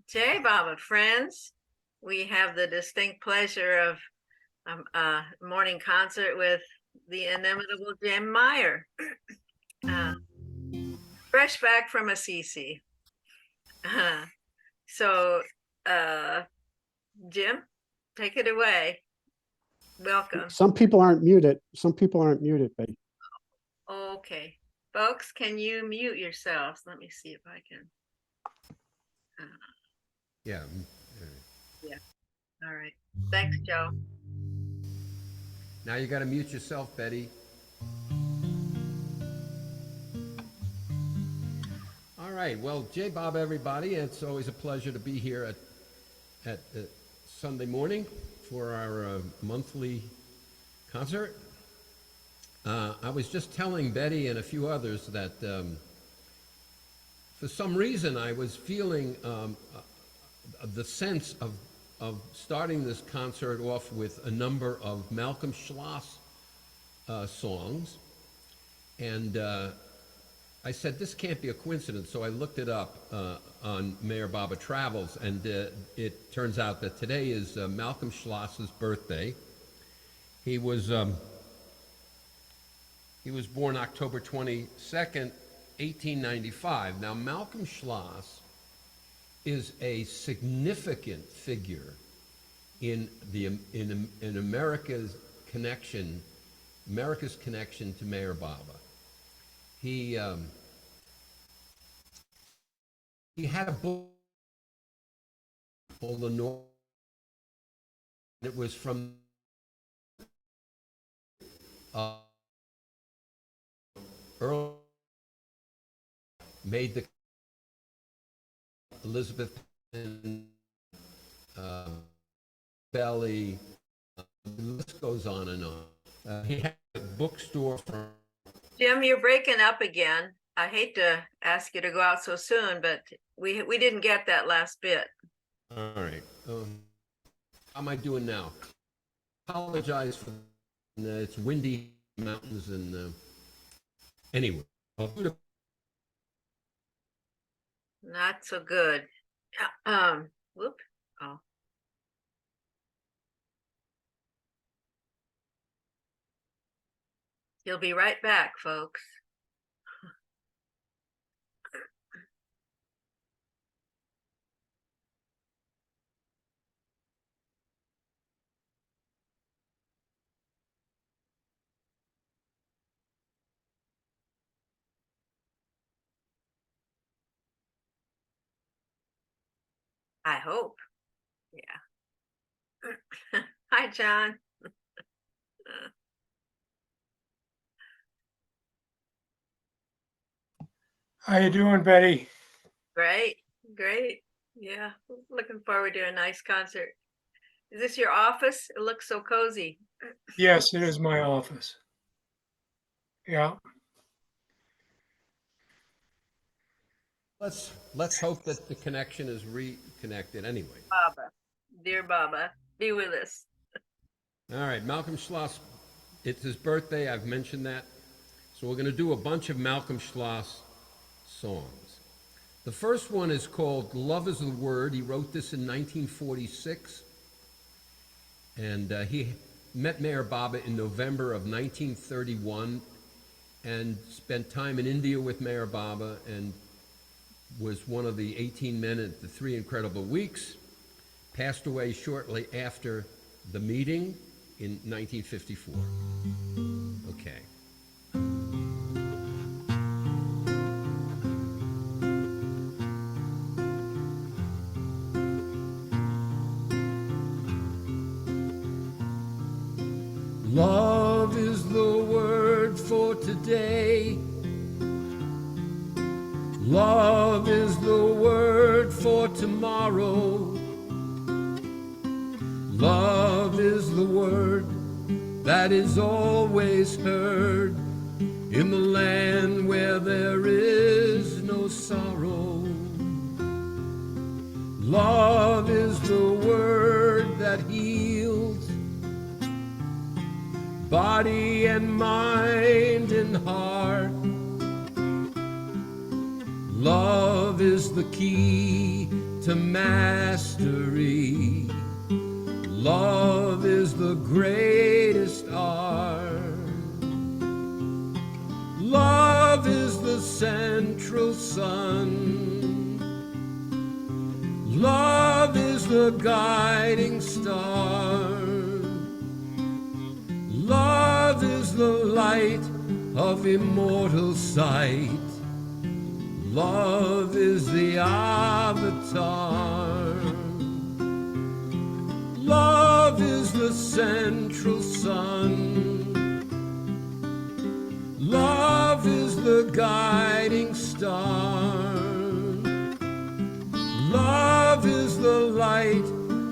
Jay Baba, friends, we have the distinct pleasure of a morning concert with the inimitable Jim Meyer, fresh back from Assisi. So, Jim, take it away. Welcome. Some people aren't muted. Some people aren't muted, Betty. Okay. Folks, can you mute yourselves? Let me see if I can. Yeah. Yeah. All right. Thanks, Joe. Now you got to mute yourself, Betty. All right. Well, Jay Bob, everybody, it's always a pleasure to be here at Sunday morning for our monthly concert. I was just telling Betty and a few others that for some reason I was feeling the sense of starting this concert off with a number of Malcolm Schloss songs. And I said, this can't be a coincidence, so I looked it up on Mayor Baba Travels, and it turns out that today is Malcolm Schloss's birthday. He was born October 22nd, 1895. Now, Malcolm Schloss is a significant figure in America's connection to Mayor Baba. He had a book called The North. It was from early made the Elizabeth Belly. The list goes on and on. He had a bookstore from. Jim, you're breaking up again. I hate to ask you to go out so soon, but we didn't get that last bit. All right. How am I doing now? Apologize for it's windy mountains and anyway. Not so good. Whoop. Oh. He'll be right back, folks. I hope. Yeah. Hi, John. How you doing, Betty? Great. Yeah, looking forward to a nice concert. Is this your office? It looks so cozy. Yes, it is my office. Yeah. Let's hope that the connection is reconnected anyway. Baba, dear Baba, be with us. All right, Malcolm Schloss, it's his birthday, I've mentioned that. So we're going to do a bunch of Malcolm Schloss songs. The first one is called Love is the Word. He wrote this in 1946. And he met Mayor Baba in November of 1931 and spent time in India with Mayor Baba and was one of the 18 men at the 3 Incredible Weeks. Passed away shortly after the meeting in 1954. Okay. Love is the word for today. Love is the word for tomorrow. Love is the word that is always heard in the land where there is no sorrow. Love is the word that heals body and mind and heart. Love is the key to mastery. Love is the greatest art. Love is the central sun. Love is the guiding star. Love is the light of immortal sight. Love is the avatar. Love is the central sun. Love is the guiding star. Love is the light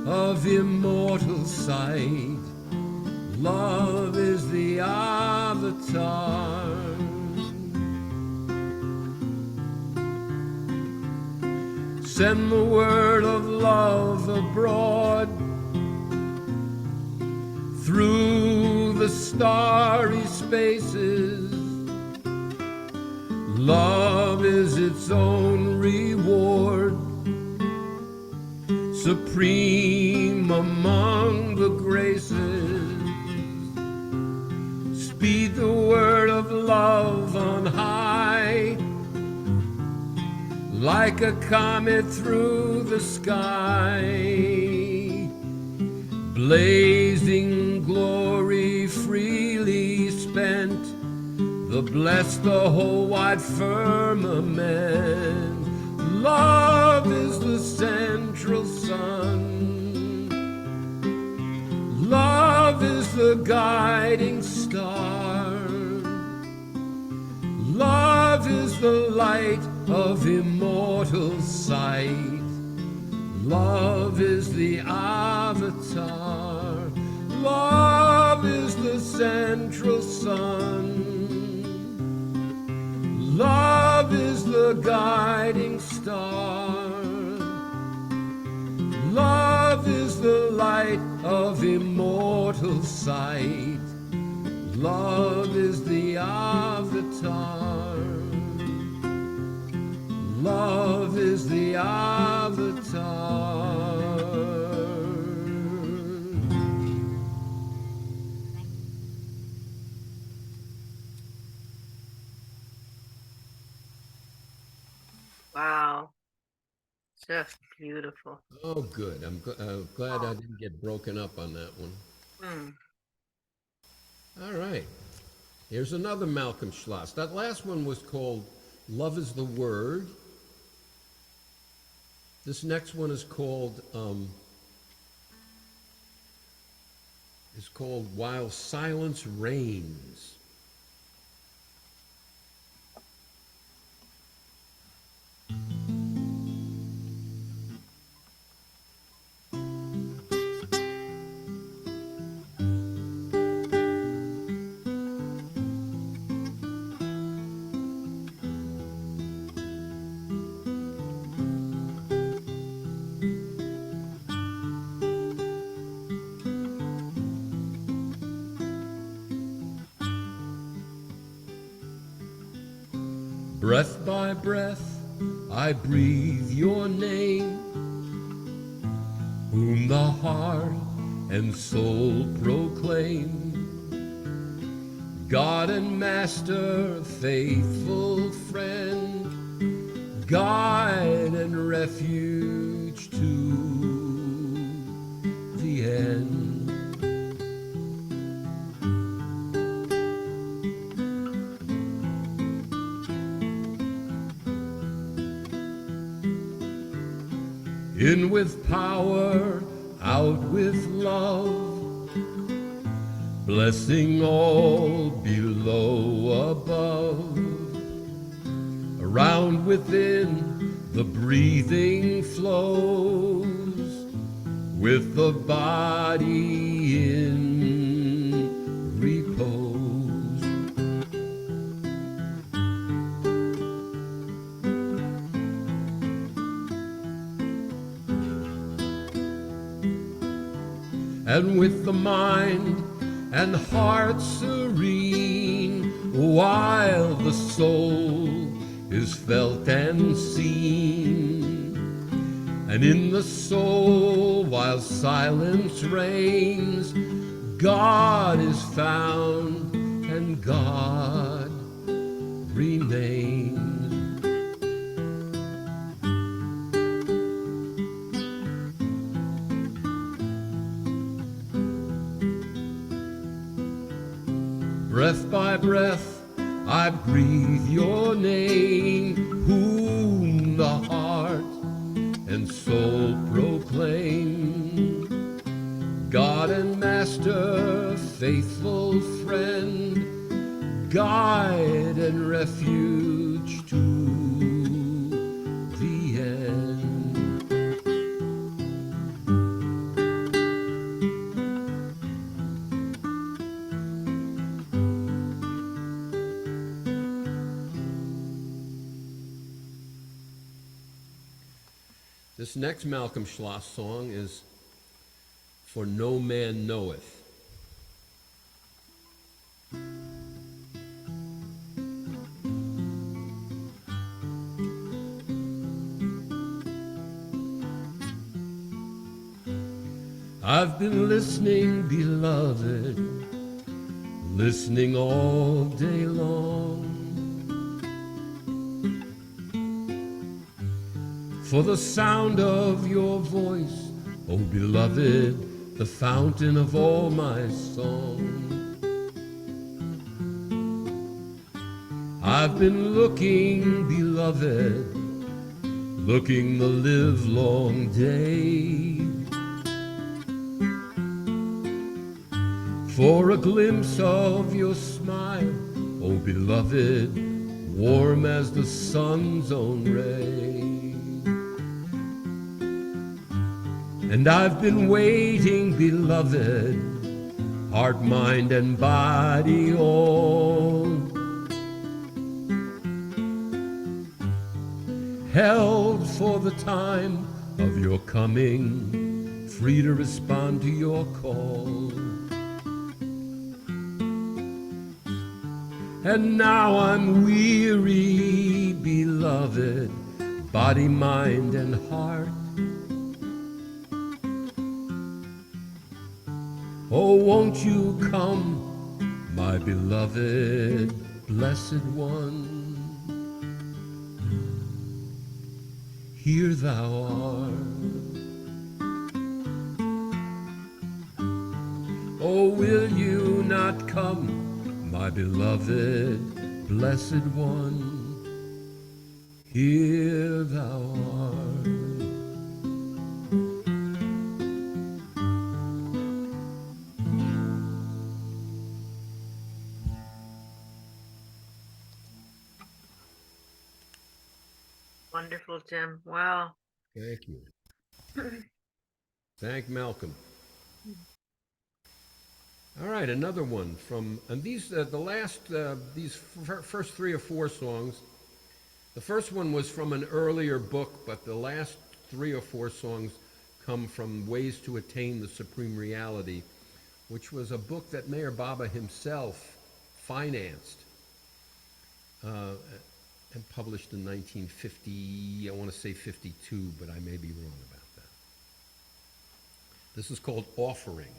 of immortal sight. Love is the avatar. Send the word of love abroad through the starry spaces. Love is its own reward, supreme among the graces. Speed the word of love on high, like a comet through the sky. Blazing glory freely spent, the bless the whole wide firmament. Love is the central sun. Love is the guiding star. Love is the light of immortal sight. Love is the avatar. Love is the central sun. Love is the guiding star. Love is the light of immortal sight. Love is the avatar. Love is the avatar. Wow. Just beautiful. Oh, good. I'm glad I didn't get broken up on that one. Mm. All right. Here's another Malcolm Schloss. That last one was called Love is the Word. This next one is called While Silence Reigns. Breath by breath, I breathe your name, whom the heart and soul proclaim. God and Master, faithful friend, guide and refuge to the end. In with power, out with love, blessing all below, above, around, within, the breathing flows, with the body in repose. And with the mind and heart serene, while the soul is felt and seen, and in the soul, while silence reigns, God is found and God remains. Breath by breath I breathe your name, whom the heart and soul proclaim. God and Master, faithful friend, guide and refuge to the end. This next Malcolm Schloss song is For No Man Knoweth. I've been listening, beloved, listening all day long, for the sound of your voice, oh beloved, the fountain of all my song. I've been looking, beloved, looking the livelong day, for a glimpse of your smile, oh beloved, warm as the sun's own ray. And I've been waiting, beloved, heart, mind, and body on, held for the time of your coming, free to respond to your call. And now I'm weary, beloved, body, mind, and heart. Oh, won't you come, my beloved, blessed one? Here thou art. Oh, will you not come, my beloved, blessed one? Here thou art. Wonderful, Jim. Wow. Thank you. Thank Malcolm. All right, another one from, and these, first 3 or 4 songs, the first one was from an earlier book, but the last 3 or 4 songs come from Ways to Attain the Supreme Reality, which was a book that Meher Baba himself financed and published in 1950, I want to say 52, but I may be wrong about that. This is called Offering.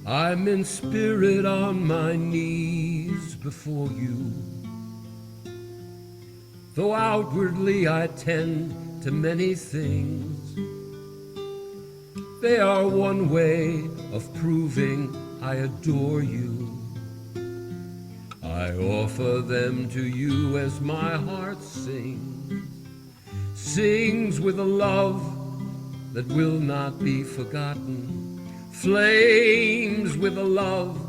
I'm in spirit on my knees before you, though outwardly I tend to many things. They are one way of proving I adore you. I offer them to you as my heart sings with a love that will not be forgotten, flames with a love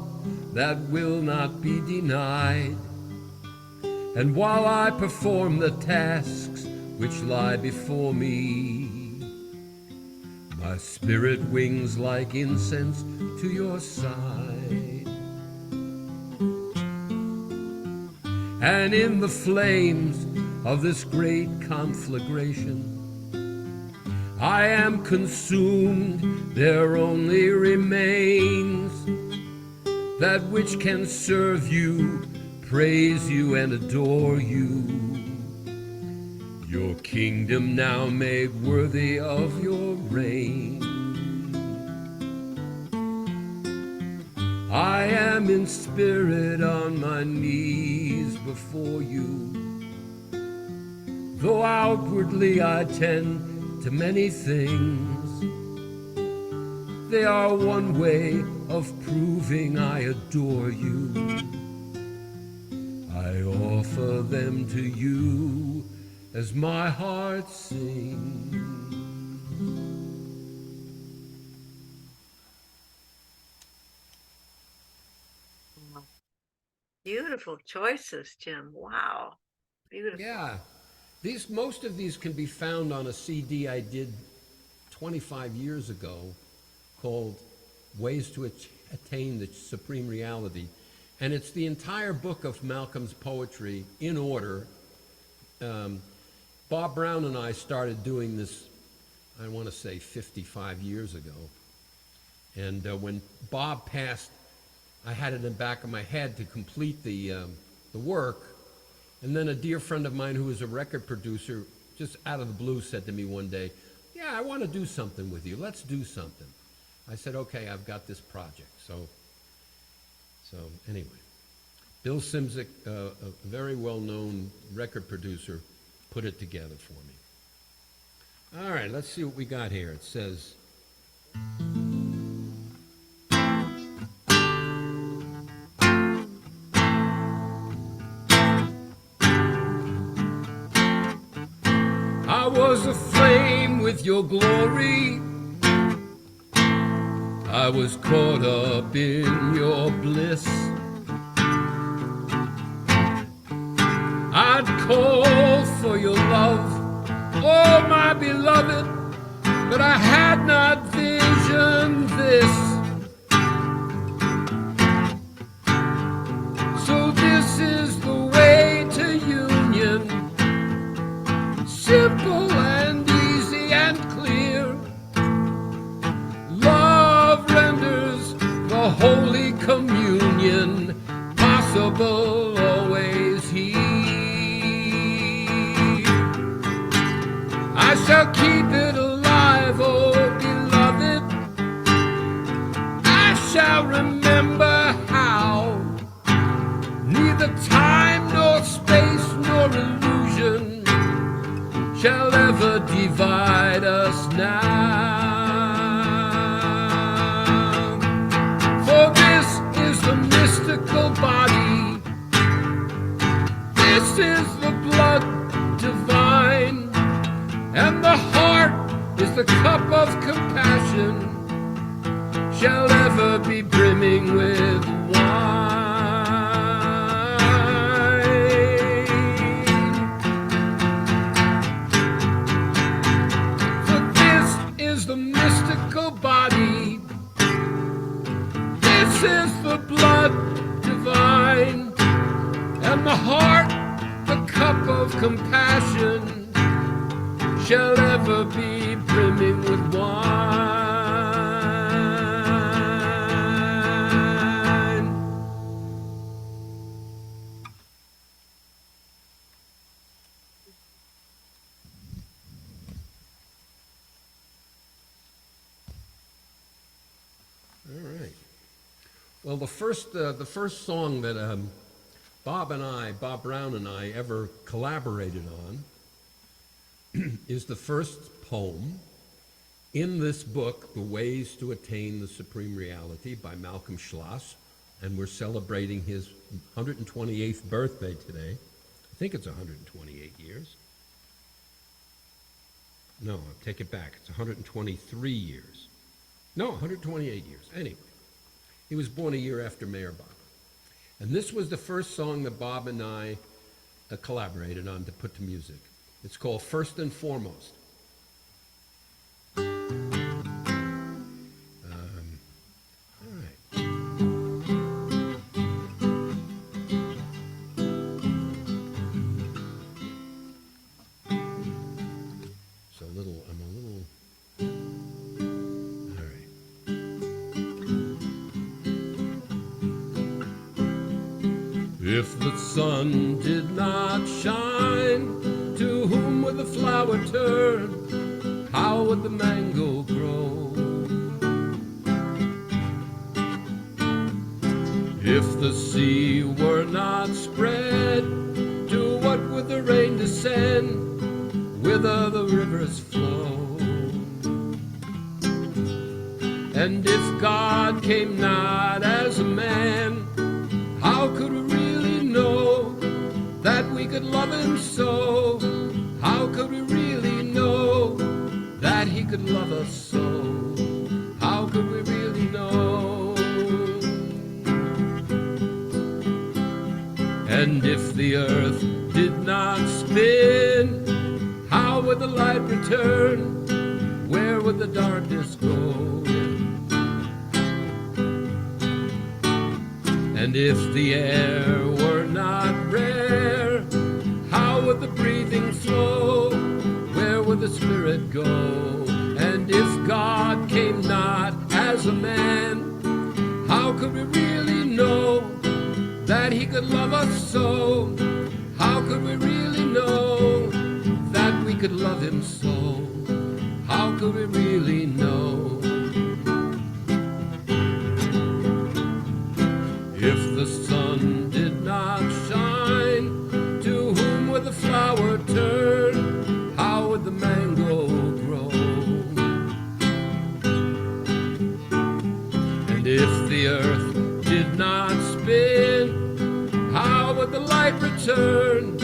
that will not be denied. And while I perform the tasks which lie before me, my spirit wings like incense to your side. and in the flames of this great conflagration, I am consumed, there only remains that which can serve you, praise you, and adore you. Your kingdom now made worthy of your reign. I am in spirit on my knees before you. Though outwardly I tend to many things, they are one way of proving I adore you. I offer them to you as my heart sings. Beautiful choices, Jim. Wow. Beautiful. Yeah, most of these can be found on a CD I did 25 years ago called Ways to Attain the Supreme Reality. And it's the entire book of Malcolm's poetry in order. Bob Brown and I started doing this, I want to say 55 years ago. And when Bob passed, I had it in the back of my head to complete the work. And then a dear friend of mine who was a record producer, just out of the blue, said to me one day, "Yeah, I want to do something with you. Let's do something." I said, "Okay, I've got this project." So anyway, Bill Simzik, a very well-known record producer, put it together for me. All right, let's see what we got here. It says, I was aflame with your glory, I was caught up in your bliss. I'd call for your love, oh my beloved, but I had not visioned this. So this is the way to union, simple and easy and clear. Love renders the Holy Communion possible always here. I shall keep it alive, oh beloved. I shall remember how neither time nor space nor illusion shall ever divide us now. For this is the mystical body, this is the blood divine, and the heart is the cup of compassion, shall ever be brimming with wine. The mystical body, this is the blood divine, and the heart, the cup of compassion, shall ever be brimming with wine. All right. Well, the first song that Bob Brown and I ever collaborated on is the first poem in this book, The Ways to Attain the Supreme Reality by Malcolm Schloss, and we're celebrating his 128th birthday today. I think it's 128 years. No, I'll take it back. It's 123 years. No, 128 years. Anyway, he was born a year after Mayor Bob. And this was the first song that Bob and I collaborated on to put to music. It's called First and Foremost. All right. If the sun did not shine, to whom would the flower turn? How would the mango grow? If the sea were not spread, to what would the rain descend? Whither the rivers flow? And if God came not as a man, how could we really know that we could love him so? How could we really know that he could love us so? How could we really know? And if the earth did not spin, how would the light return? Where would the darkness go? And if the air were not rare, how would the breathing flow? Where would the spirit go? And if God came not as a man, how could we really know that he could love us so? How could we really know that we could love him so? How could we really know? If the sun did not shine, to whom would the flower turn? How would the mango grow? And if the earth did not spin, how would the light return?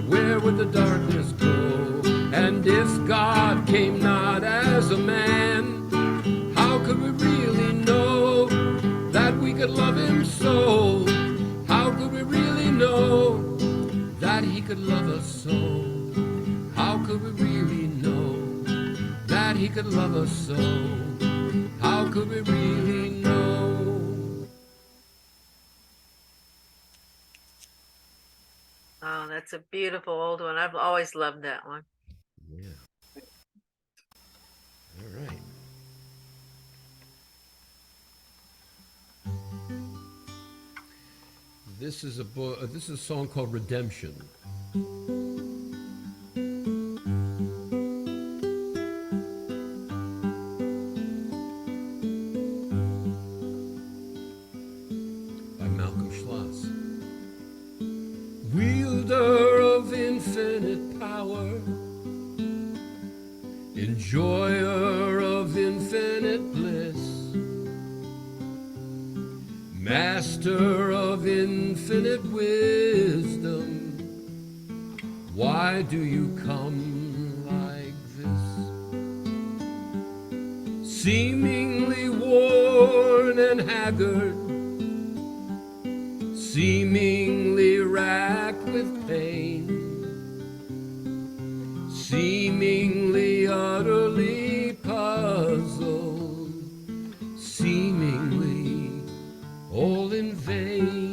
Where would the darkness go? And if God came not as a man, how could we really know that we could love him so? How could we really know that he could love us so? How could we really know that he could love us so? How could we really know? Oh, that's a beautiful old one. I've always loved that one. Yeah. All right. This is a song called Redemption. By Malcolm Schloss. Wielder of infinite power, enjoyer of infinite bliss, master of infinite wisdom, why do you come like this? Seemingly worn and haggard, seemingly racked with pain, seemingly utterly puzzled, seemingly all in vain.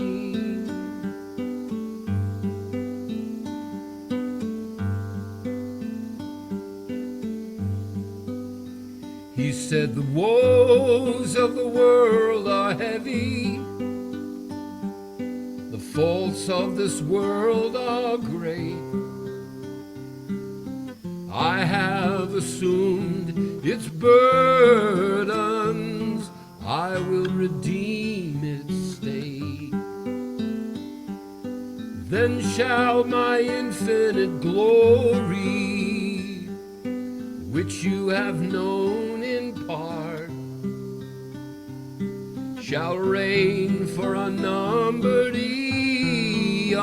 He said the woes of the world are heavy, the faults of this world are great. I have assumed its burdens, I will redeem its state. Then shall my infinite glory, which you have known in part, shall reign for unnumbered eons,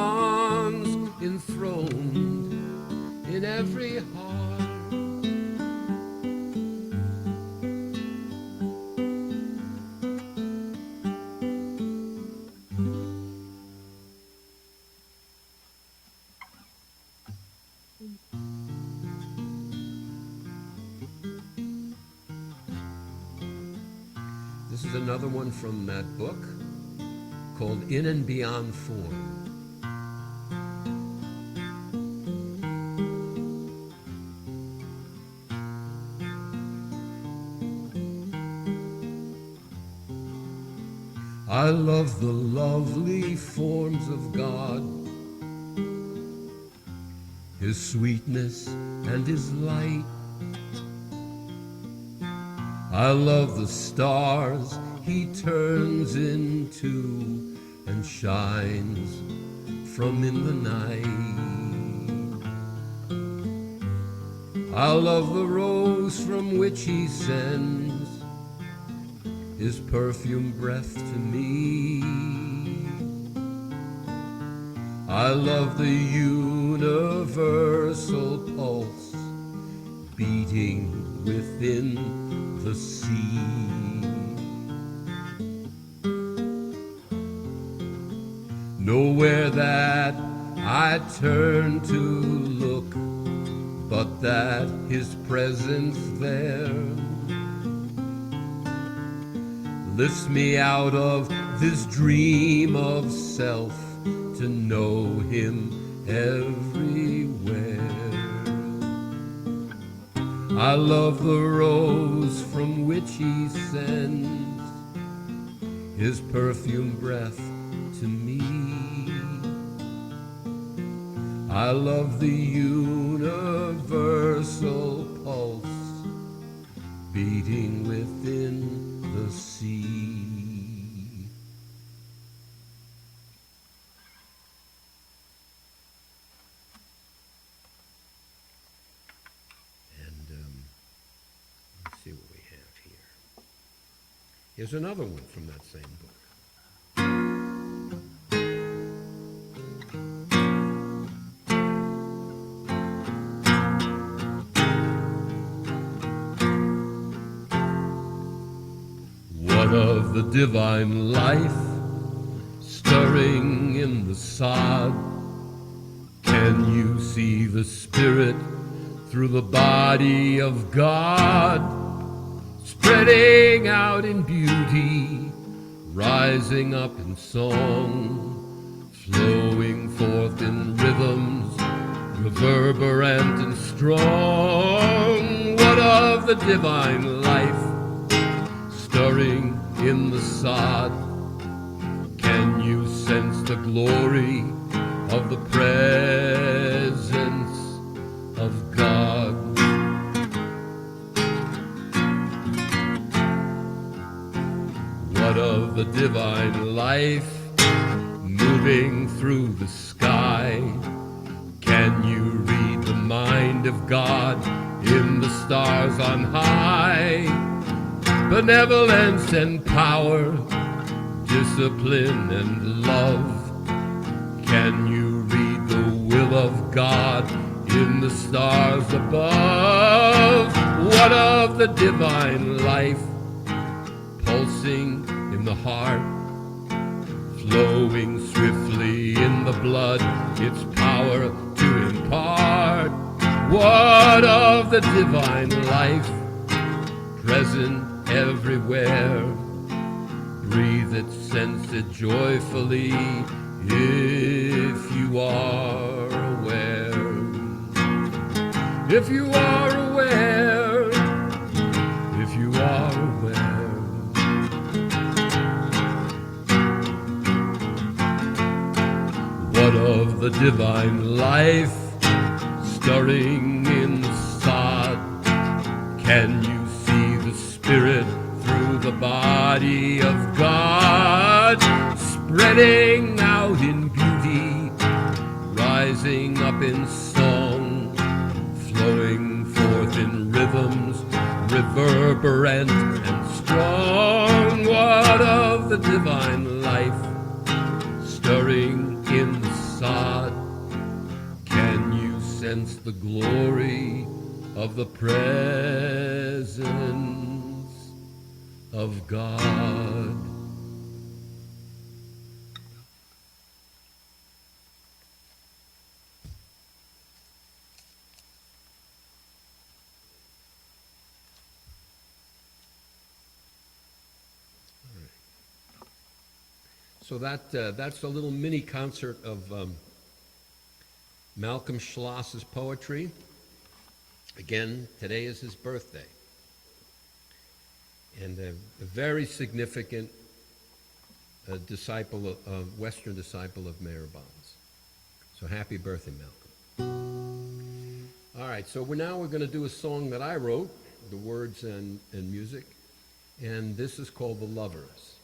enthroned in every heart. This is another one from that book called In and Beyond Form. I love the lovely forms of God, His sweetness and His light. I love the stars He turns into and shines from in the night. I love the rose from which He sends His perfume breath to me. I love the universal pulse beating within the sea. Nowhere that I turn to look but that His presence there lifts me out of this dream of self to know Him everywhere. I love the rose from which He sends His perfume breath to me. I love the universal pulse beating within the sea. And let's see what we have here. Here's another one from that same book. What of the divine life stirring in the sod? Can you see the Spirit through the body of God, spreading out in beauty, rising up in song, flowing forth in rhythms reverberant and strong? What of the divine life stirring in the sod? Can you sense the glory of the presence of God? What of the divine life moving through the sky? Can you read the mind of God in the stars on high? Benevolence and power, discipline and love. Can you read the will of God in the stars above? What of the divine life pulsing in the heart, flowing swiftly in the blood, its power to impart? What of the divine life present everywhere? Breathe it, sense it joyfully, if you are aware. If you are aware, if you are aware. What of the divine life stirring in the sod? Can you see the Spirit through the body of God, spreading out in beauty, rising up in song, flowing forth in rhythms reverberant and strong? What of the divine life stirring in the sod? Can you sense the glory of the presence of God? So that's a little mini concert of Malcolm Schloss's poetry. Again, today is his birthday. And a very significant a disciple, a Western disciple of Mayor Bonds. So happy birthday, Malcolm. All right, so we're going to do a song that I wrote, the words and music, and this is called The Lovers.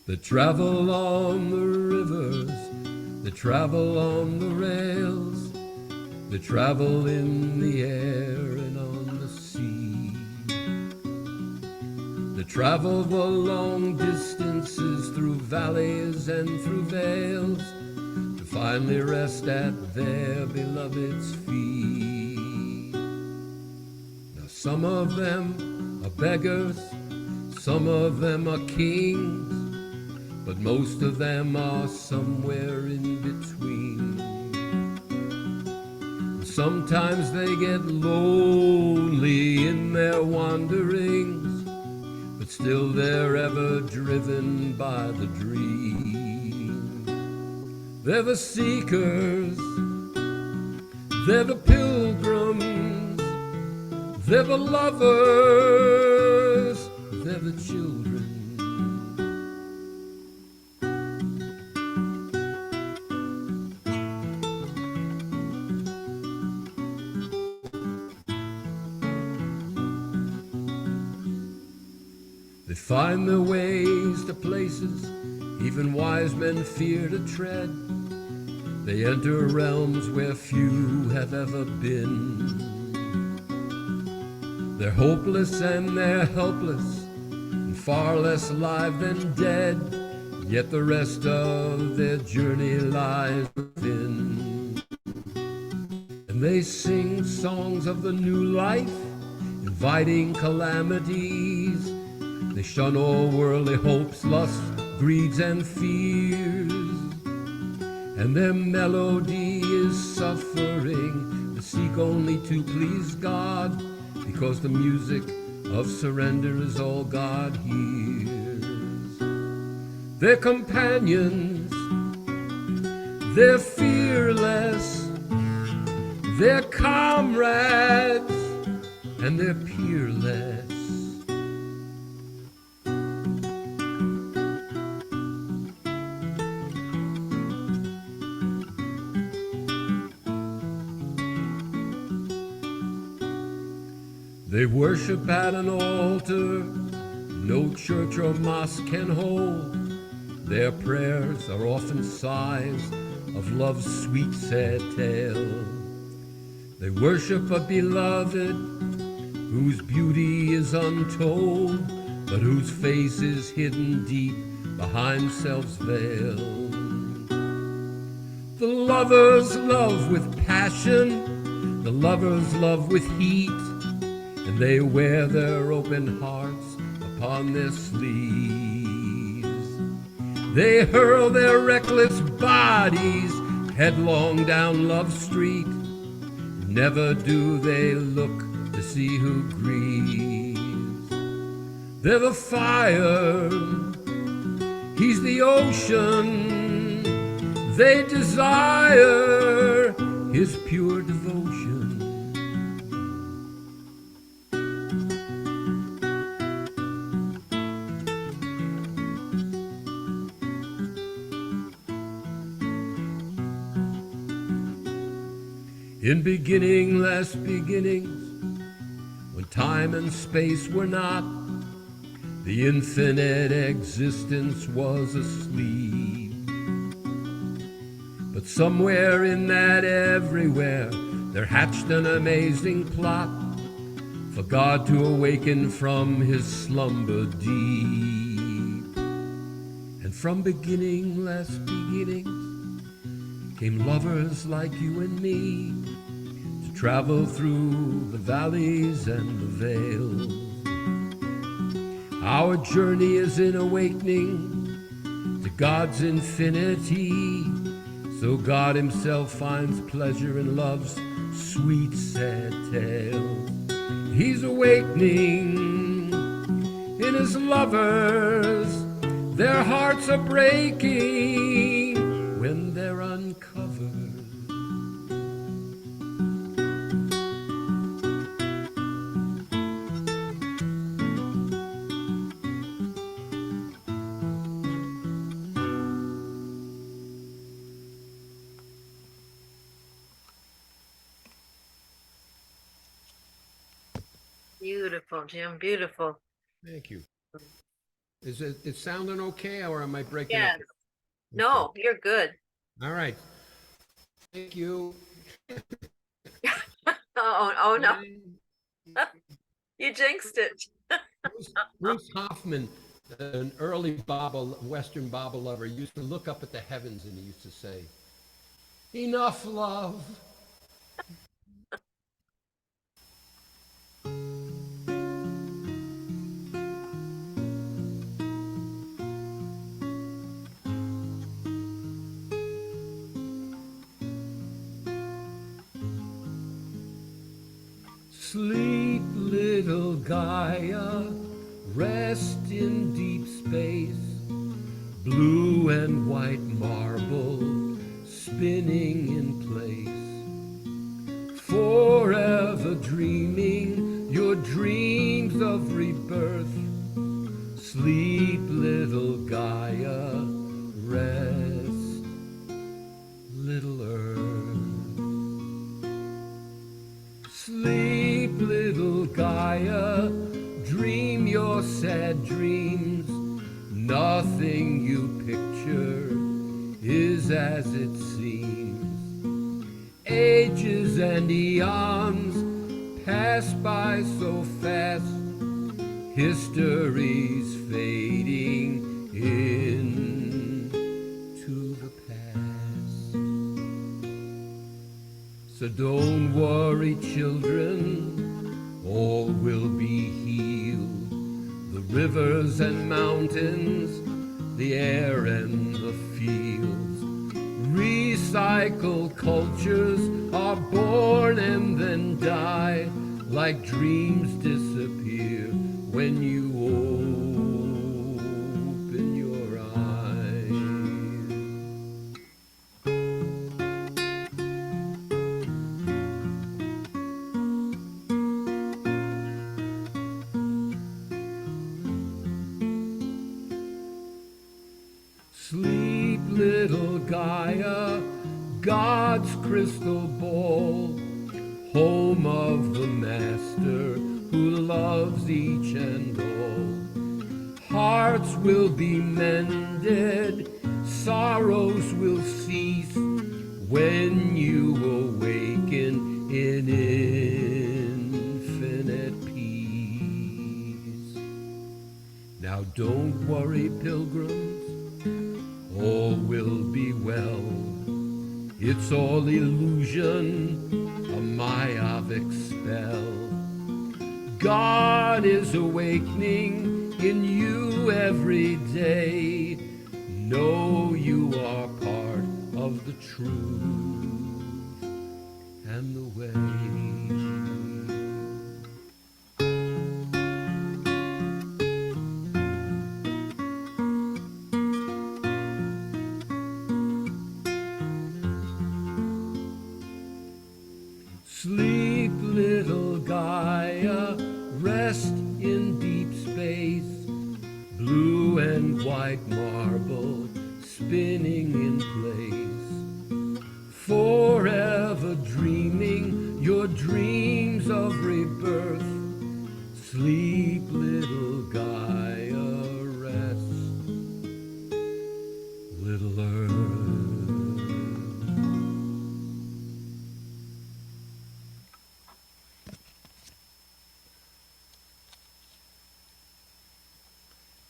They travel on the rivers, they travel on the rails, they travel in the air and on the sea. They travel the long distances through valleys and through vales to finally rest at their beloved's feet. Now some of them are beggars, some of them are kings, but most of them are somewhere in between. Sometimes they get lonely in their wanderings, but still they're ever driven by the dream. They're the seekers, they're the pilgrims, they're the lovers, they're the children. They find their ways to places even wise men fear to tread. They enter realms where few have ever been. They're hopeless and they're helpless, and far less alive than dead, yet the rest of their journey lies within. And they sing songs of the new life, inviting calamities. They shun all worldly hopes, lusts, greeds, and fears. And their melody is suffering. They seek only to please God, because the music of surrender is all God hears. They're companions, they're fearless, they're comrades, and they're peerless. They worship at an altar no church or mosque can hold. Their prayers are often sighs of love's sweet sad tale. They worship a beloved whose beauty is untold, but whose face is hidden deep behind self's veil. The lovers love with passion, the lovers love with heat, and they wear their open hearts upon their sleeves. They hurl their reckless bodies headlong down Love Street. Never do they look to see who grieves. They're the fire, he's the ocean. They desire his pure devotion. In beginningless beginnings, when time and space were not, the infinite existence was asleep. But somewhere in that everywhere, there hatched an amazing plot for God to awaken from his slumber deep. And from beginningless beginnings came lovers like you and me, to travel through the valleys and the vales. Our journey is in awakening to God's infinity, so God himself finds pleasure in love's sweet sad tale. He's awakening in his lovers. Their hearts are breaking when they're uncovered. Beautiful, Jim. Beautiful. Thank you. Is it sounding okay, or am I breaking Yes. up? No, you're good. All right. Thank you. Oh no, you jinxed it. Bruce Hoffman, an early Western Bible lover, used to look up at the heavens and he used to say, "Enough love." Sleep, little Gaia, rest in deep space. Blue and white marble spinning in place. Forever dreaming your dreams of rebirth. Sleep, little Gaia, rest, little earth. Sleep, little Gaia, dream your sad dreams. Nothing you picture is as it seems. Ages and eons pass by so fast. History's fading into the past. So don't worry, children, all will be healed. The rivers and mountains, the air and the fields. Recycled cultures are born and then die, like dreams disappear when you open your eyes. Sleep, little Gaia, God's crystal ball, home of the Master who loves each and all. Hearts will be mended, sorrows will cease when you awaken in infinite peace. Now don't worry, pilgrims, all will be well. It's all illusion, a myopic spell. God is awakening in you every day. Know you are part of the truth and the way. Sleep, little Gaia, rest in deep space. Blue and white marble spinning in place. Forever dreaming your dreams of rebirth. Sleep, little Gaia, rest, little earth.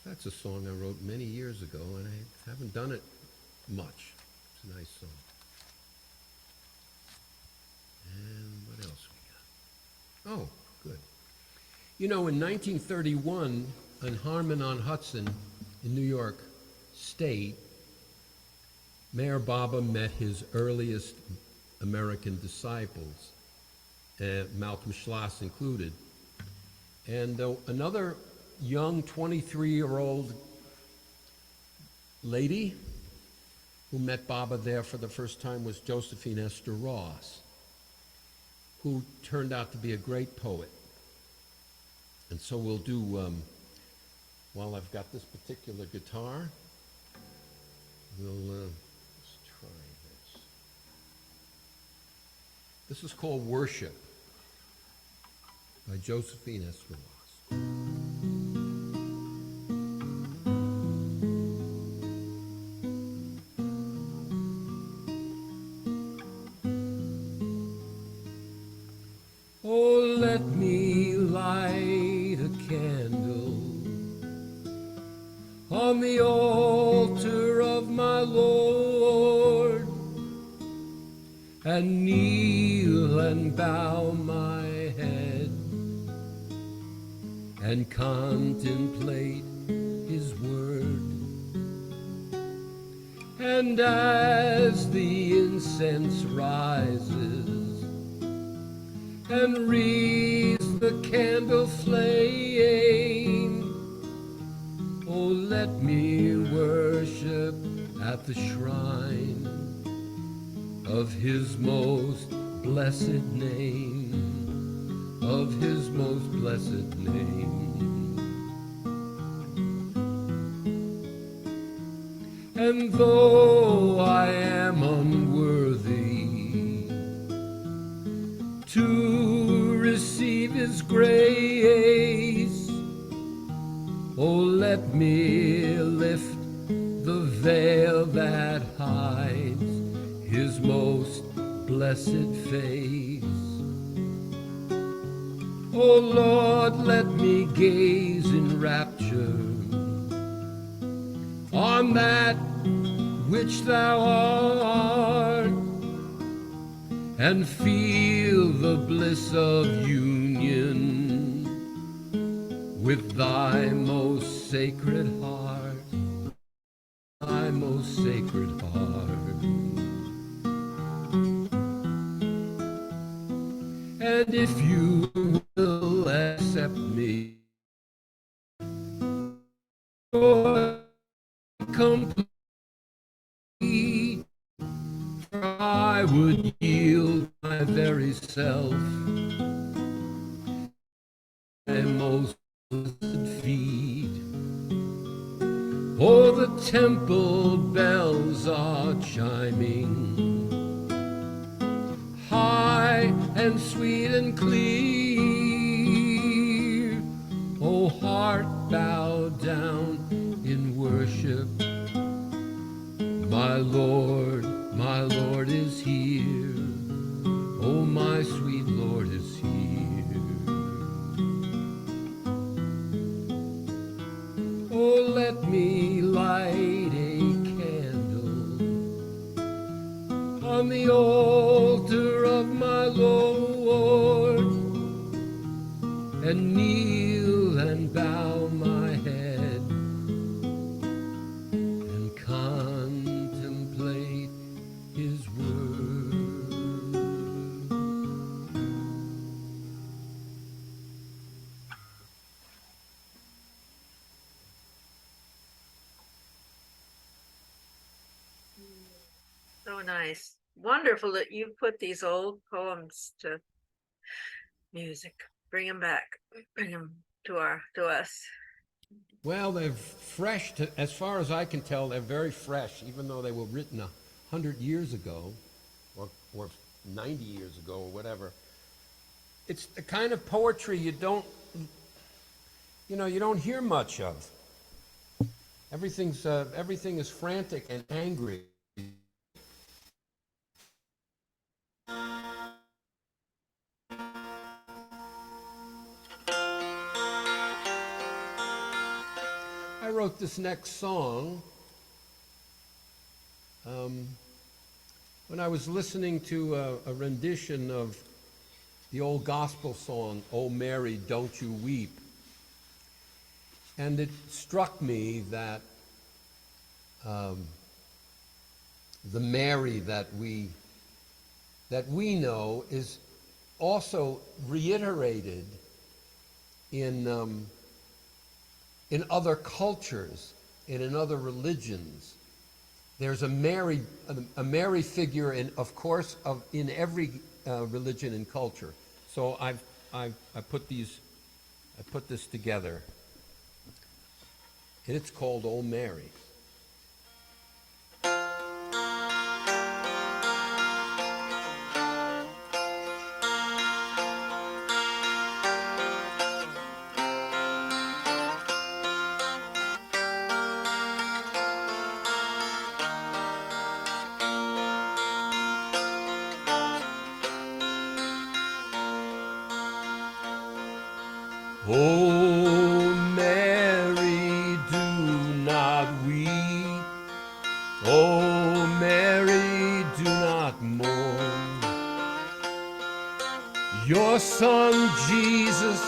That's a song I wrote many years ago, and I haven't done it much. It's a nice song. And what else we got? Oh, good. You know, in 1931, on Harmon-on-Hudson in New York State, Mayor Baba met his earliest American disciples, Malcolm Schloss included. And another young 23-year-old lady who met Baba there for the first time was Josephine Esther Ross, who turned out to be a great poet. And so we'll do, while I've got this particular guitar, let's try this. This is called Worship by Josephine Esther Ross. Oh, let me light a candle on the altar of my Lord, and kneel and bow my head and contemplate his word. And as the incense rises and wreathes the candle flame, oh, let me worship at the shrine of his most blessed name, of his most blessed name. And though I am unworthy to receive his grace, oh, let me lift the veil that hides his most blessed face. Oh Lord, let me gaze in rapture on that which thou art, and feel the bliss of union with thy most sacred heart, thy most sacred heart. And if you will accept me, Lord, complete, for I would yield my very self, my most blessed feet. Oh, the temple bells are chiming, high and sweet and clear. Oh, heart, bow down in worship. My Lord is here. Oh, my sweet Lord is here. Oh, let me light a candle on the altar of my Lord, and kneel and bow my head and contemplate his word. So nice. Wonderful that you put these old poems to music. Bring them back. Bring them to us. Well, they're fresh, as far as I can tell, they're very fresh, even though they were written 100 years ago, or 90 years ago, or whatever. It's the kind of poetry you don't hear much of. Everything is frantic and angry. I wrote this next song when I was listening to a rendition of the old gospel song, "Oh Mary, Don't You Weep." And it struck me that the Mary that we know is also reiterated in other cultures and in other religions. There's a Mary figure, in, of course, in every religion and culture. So I put this together, and it's called "O Mary." O Mary, do not weep. O Mary, do not mourn. Your son Jesus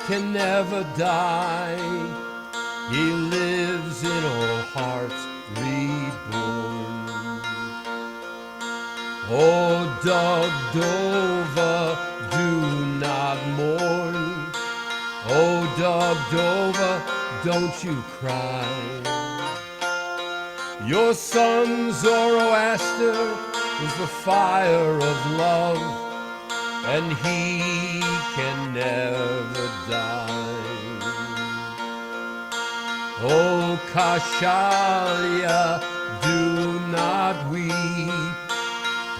can never die. He lives in all hearts reborn. O dog Dover, do not mourn. Oh, dog Dover, don't you cry. Your son Zoroaster is the fire of love, and he can never die. Oh, Kashalia, do not weep.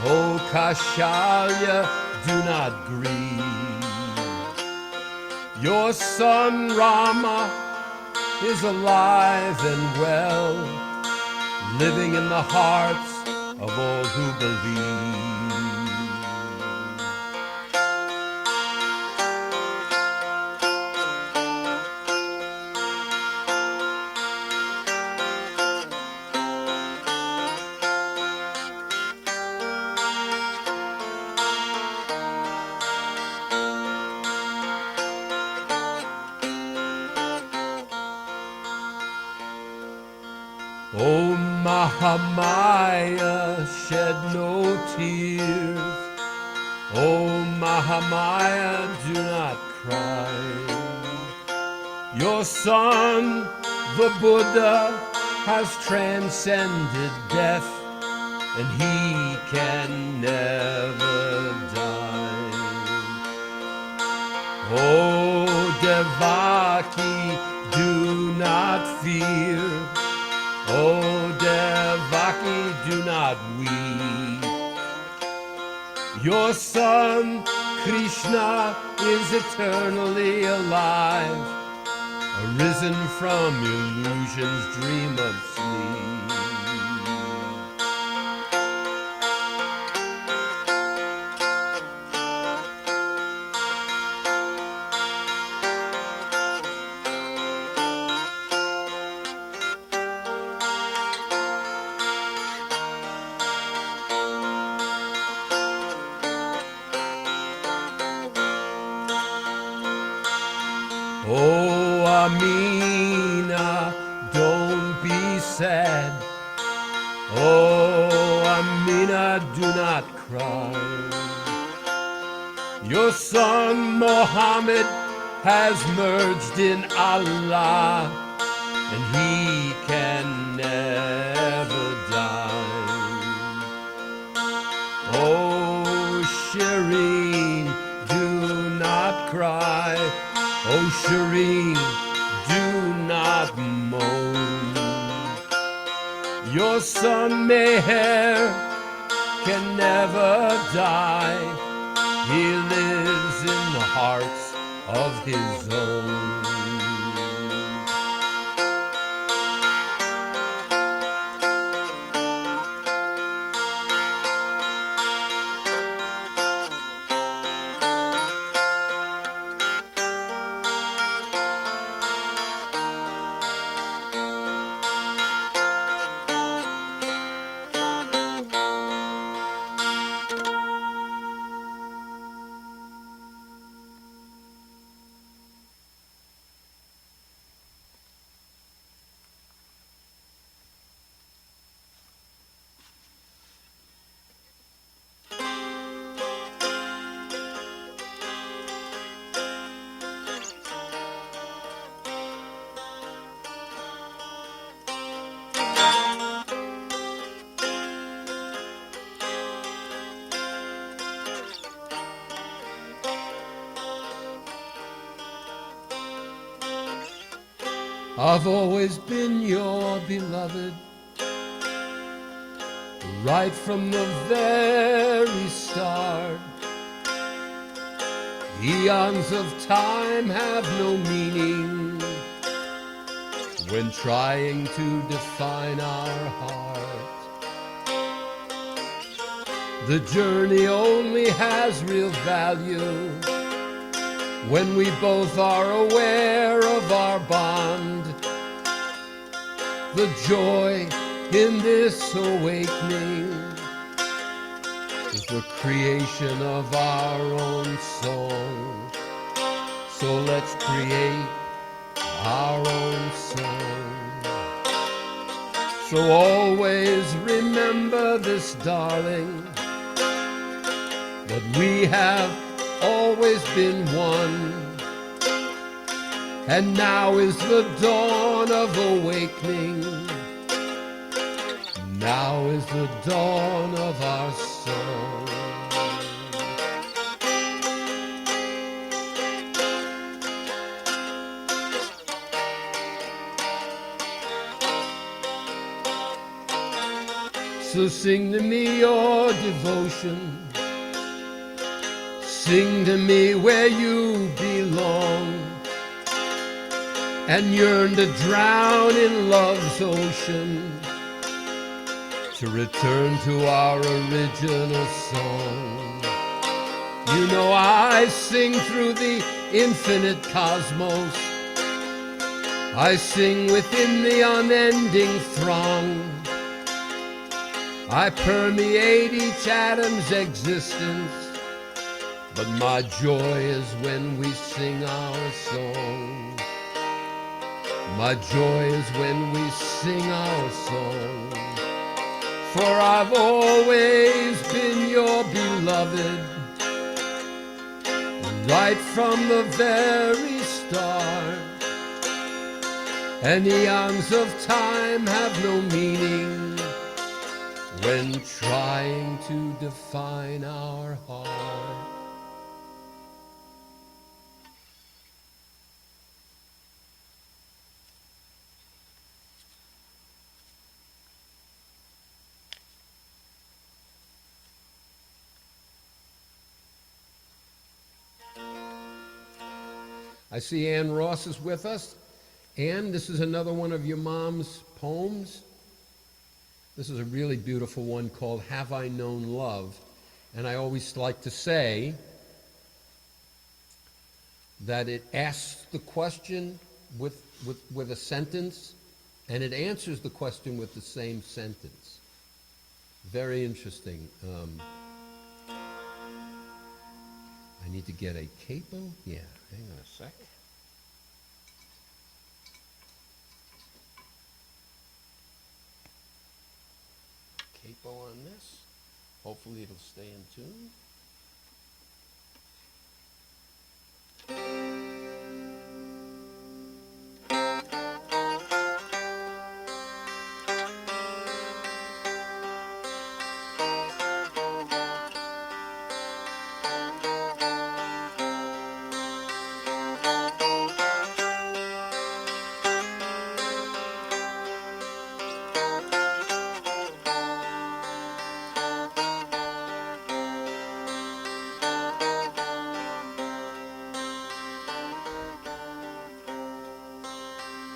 Oh, Kashalia, do not grieve. Your son Rama is alive and well, living in the hearts of all who believe. O Mahamaya, shed no tears. O Mahamaya, do not cry. Your son, the Buddha, has transcended death, and he can never die. O Devaki, do not fear. O Devaki, do not weep. Your son Krishna is eternally alive, arisen from illusion's dream of sleep. Oh, Amina, don't be sad. Oh, Amina, do not cry. Your son Mohammed has merged in Allah, and he can never die. Oh, Shireen, do not cry. Oh, Shireen, do not moan. Your son Meher can never die. He lives in the hearts of his own. I've always been your beloved, right from the very start. Eons of time have no meaning when trying to define our heart. The journey only has real value when we both are aware of our bond. The joy in this awakening is the creation of our own song. So let's create our own song. So always remember this, darling, that we have always been one. And now is the dawn of awakening. Now is the dawn of our song. So sing to me your devotion. Sing to me where you belong, and yearn to drown in love's ocean, to return to our original song. You know I sing through the infinite cosmos. I sing within the unending throng. I permeate each atom's existence, but my joy is when we sing our song. My joy is when we sing our song. For I've always been your beloved, right from the very start. And eons of time have no meaning when trying to define our heart. I see Ann Ross is with us. Ann, this is another one of your mom's poems. This is a really beautiful one called Have I Known Love? And I always like to say that it asks the question with a sentence, and it answers the question with the same sentence. Very interesting. I need to get a capo. Yeah, hang on a sec. Capo on this. Hopefully it'll stay in tune.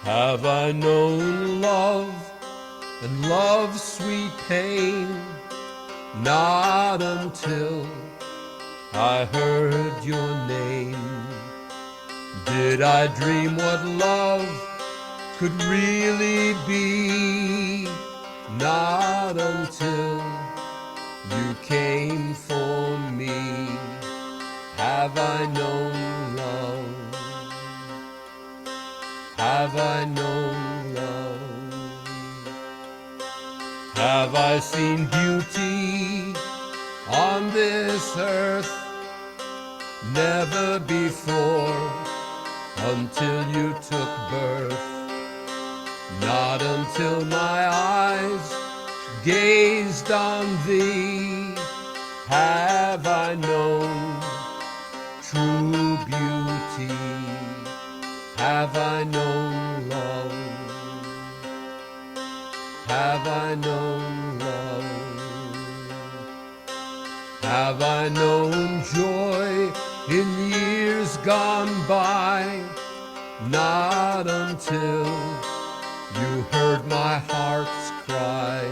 Have I known love and love's sweet pain? Not until I heard your name. Did I dream what love could really be? Not until you came for me. Have I known love? Have I known love? Have I seen beauty on this earth? Never before, until you took birth. Not until my eyes gazed on thee have I known true beauty. Have I known love? have I known love? Have I known joy in years gone by? Not until you heard my heart's cry.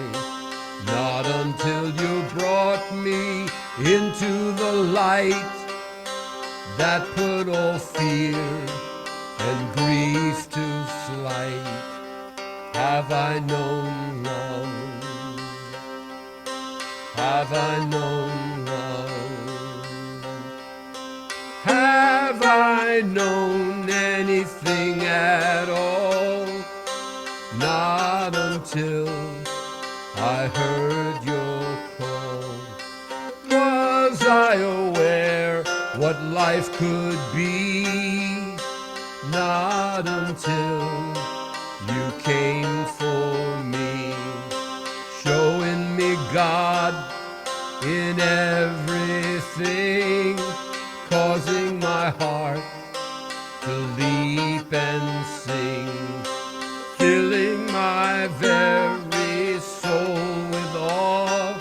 Not until you brought me into the light that put all fear and grief to flight. Have I known love? Have I known love? Have I known anything at all? Not until I heard your call. Was I aware what life could be? Not until you came for me, showing me God in everything, causing my heart to leap and sing, filling my very soul with awe,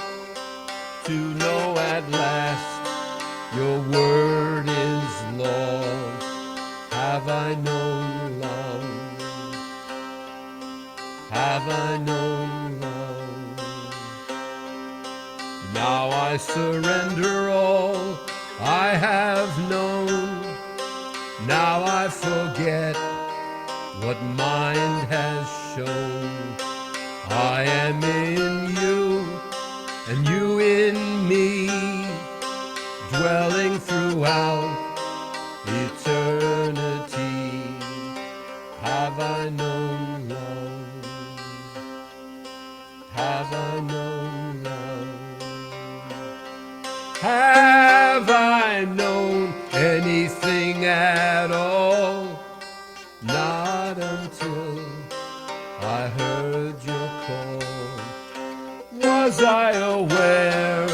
to know at last your word is law. Have I known love? Have I known love? Now I surrender all I have known. Now I forget what mind has shown. I am in you, and you in me, dwelling throughout eternity. Have I known love? Have I known love? Have I known anything at all? Not until I heard your call. Was I aware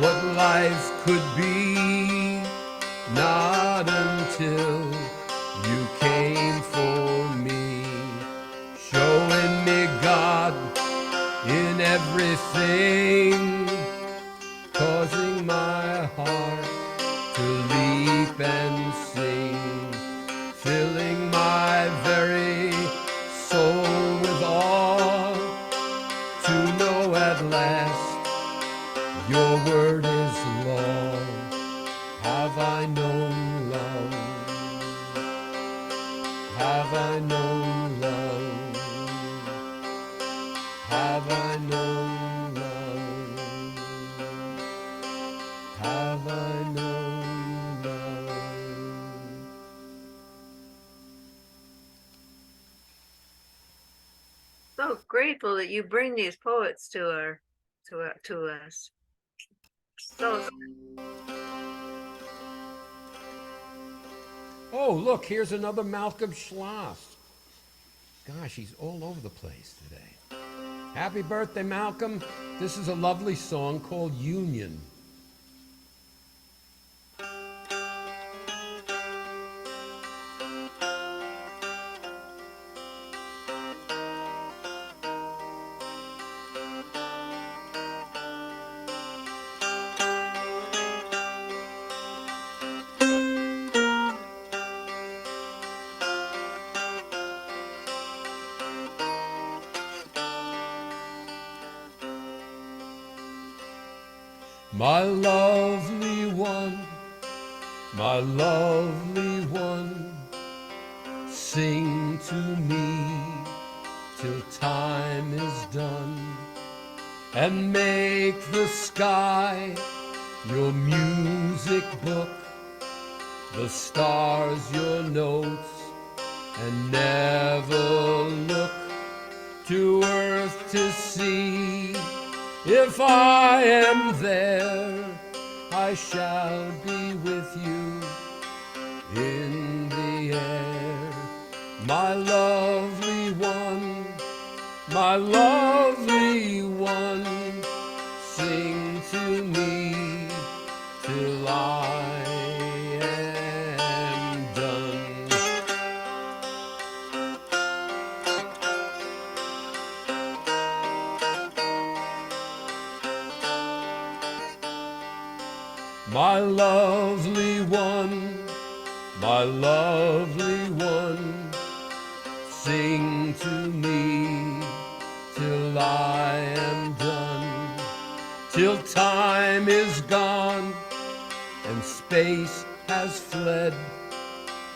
what life could be? Not until you came for me, showing me God in everything, causing my heart to leap and sing, filling my very soul with awe, to know at last your word is law. Have I known love? Have I known love? Have I known love? Have I known love? So grateful that you bring these poets to us. So Oh, look, here's another Malcolm Schloss. Gosh, he's all over the place today. Happy birthday, Malcolm. This is a lovely song called Union. My lovely one, sing to me till time is done, and make the sky your music book, the stars your notes, and never look to earth to see. If I am there, I shall be with you in the air. My lovely one, sing to me till I am done. My lovely one, my lovely one, sing to me till I am done, till time is gone and space has fled,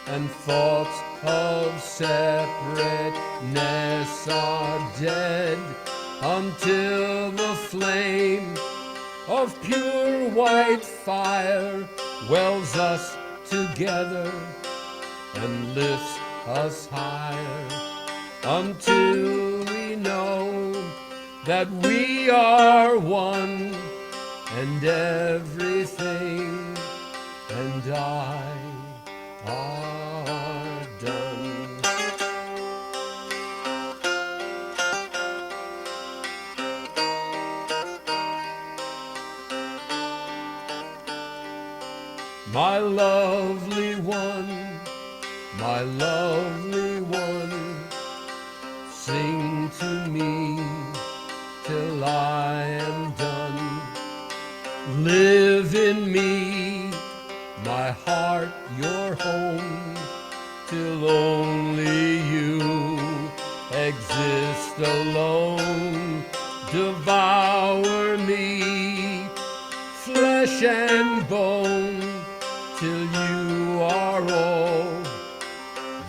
and thoughts of separateness are dead, until the flame of pure white fire wells us together and lifts us higher, until we know that we are one, and everything and I are done. My lovely one, my lovely one, sing to me till I am done. Live in me, my heart, your home, till only you exist alone. Devour me, flesh and bone, till you are all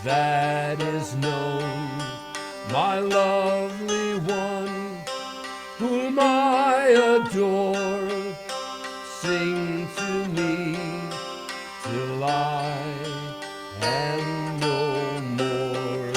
that is known. My lovely one, whom I adore, sing to me till I am no more.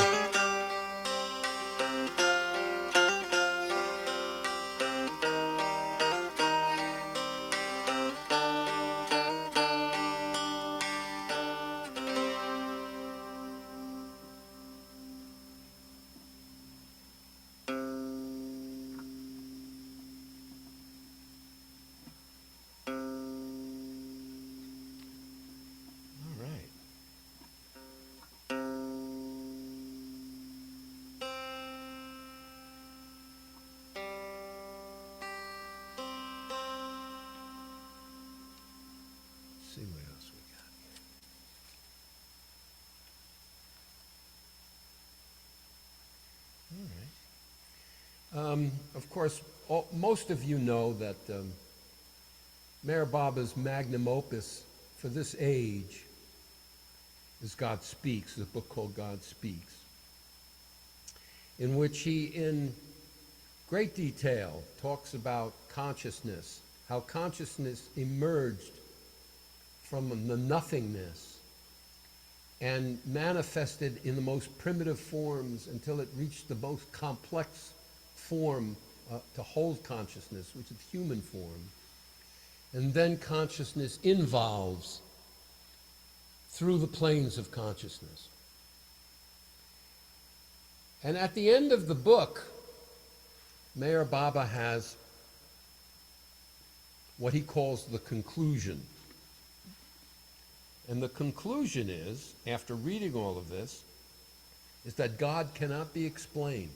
All right. Let's see what else we got here. All right. Of course, most of you know that Meher Baba's magnum opus for this age is God Speaks, the book called God Speaks, in which he, in great detail, talks about consciousness, how consciousness emerged from the nothingness and manifested in the most primitive forms until it reached the most complex form to hold consciousness, which is human form. And then consciousness involves through the planes of consciousness. And at the end of the book, Meher Baba has what he calls the conclusion. And the conclusion is, after reading all of this, is that God cannot be explained,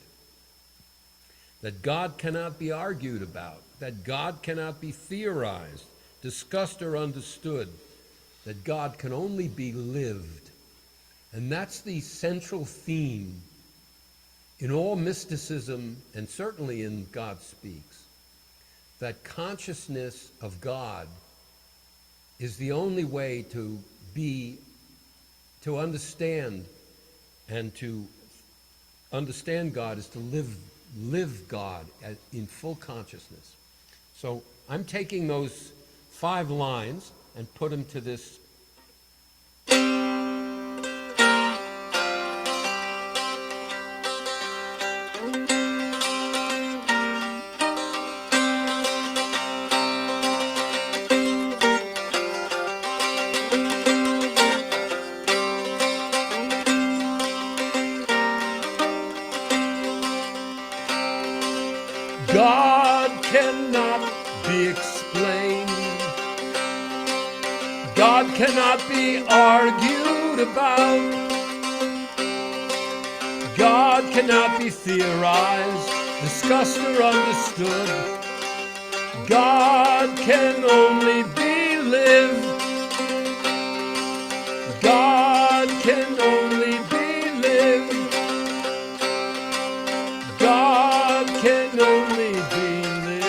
that God cannot be argued about, that God cannot be theorized, discussed, or understood, that God can only be lived. And that's the central theme in all mysticism, and certainly in God Speaks, that consciousness of God is the only way to understand, and to understand God is to live God in full consciousness. So I'm taking those 5 lines and put them to this. God cannot be explained. God cannot be argued about. God cannot be theorized, discussed, or understood. God can only be live. God can only be lived. God can only be lived.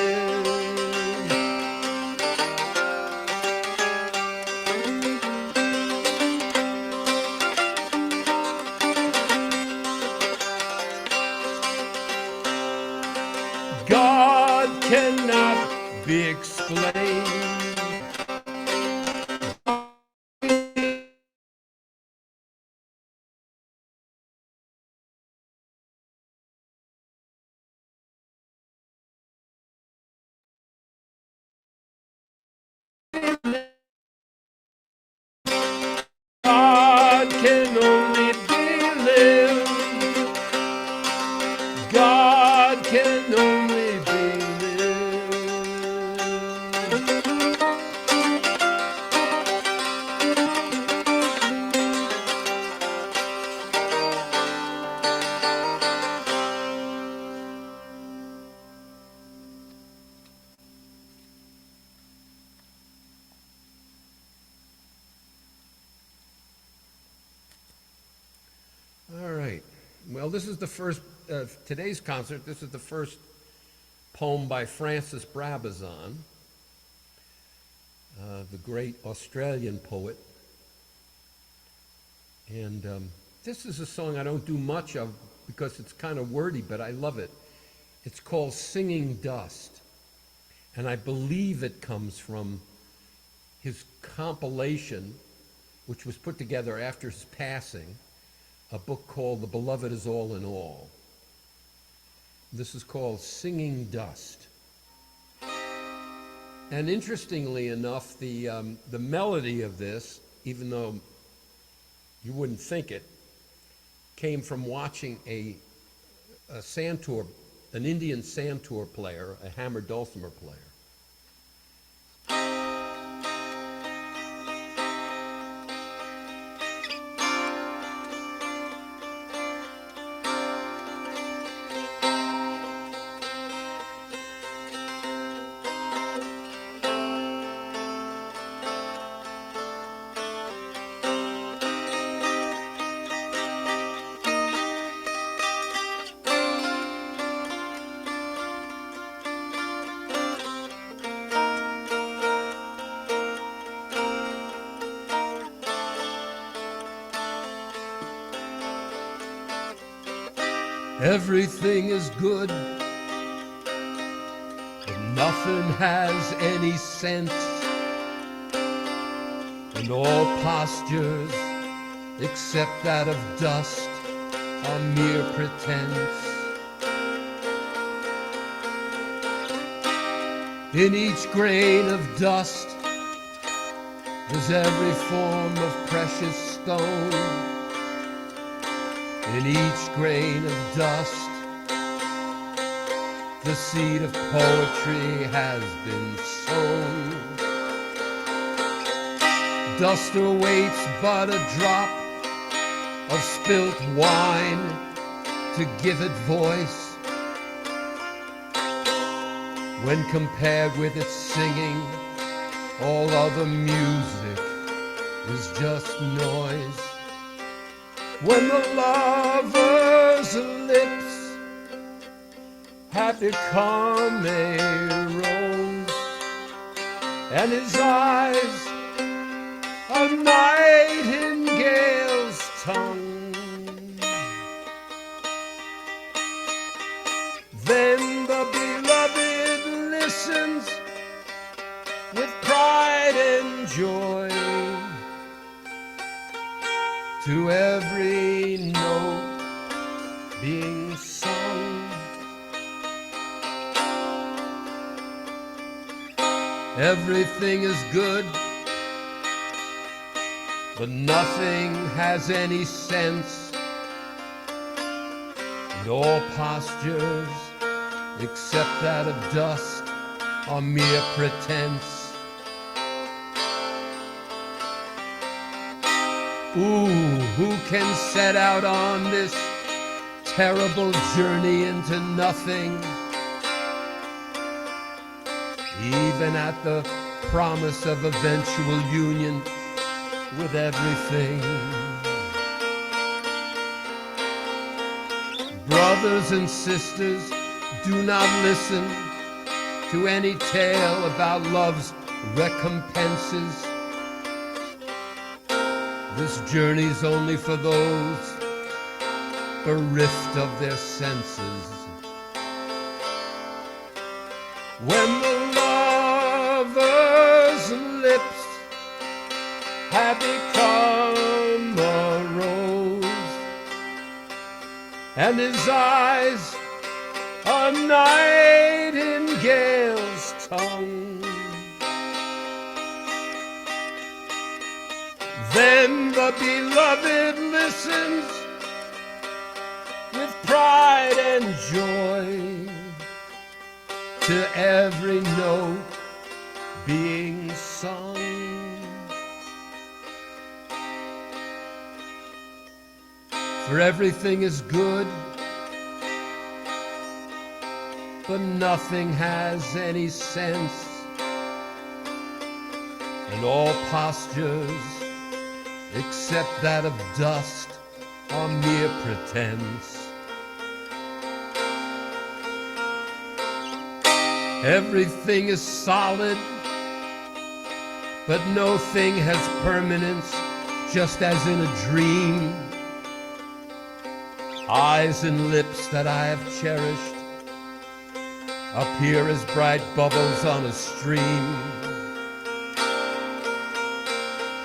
God cannot be explained. God can only be lived. God can only be lived. All right. Well, this is the first, today's concert, this is the first poem by Francis Brabazon, the great Australian poet. And this is a song I don't do much of because it's kind of wordy, but I love it. It's called Singing Dust. And I believe it comes from his compilation, which was put together after his passing, a book called The Beloved Is All in All. This is called Singing Dust. And interestingly enough, the melody of this, even though you wouldn't think it, came from watching a santur, an Indian santur player, a hammer dulcimer player. Everything is good, but nothing has any sense, and all postures, except that of dust, are mere pretense. In each grain of dust is every form of precious stone. In each grain of dust, the seed of poetry has been sown. Dust awaits but a drop of spilt wine to give it voice. When compared with its singing, all other music is just noise. When the lover's lips have become a rose, and his eyes a nightingale's tongue, then the beloved listens with pride and joy to every note being sung. Everything is good, but nothing has any sense, and all postures, except that of dust, are mere pretense. Ooh, who can set out on this terrible journey into nothing? Even at the promise of eventual union with everything. Brothers and sisters, do not listen to any tale about love's recompenses. This journey's only for those bereft of their senses. When the lover's lips have become a rose, and his eyes a nightingale's tongue, then the beloved listens with pride and joy to every note being sung. For everything is good, but nothing has any sense, and all postures except that of dust are mere pretense. Everything is solid, but no thing has permanence, just as in a dream. Eyes and lips that I have cherished appear as bright bubbles on a stream,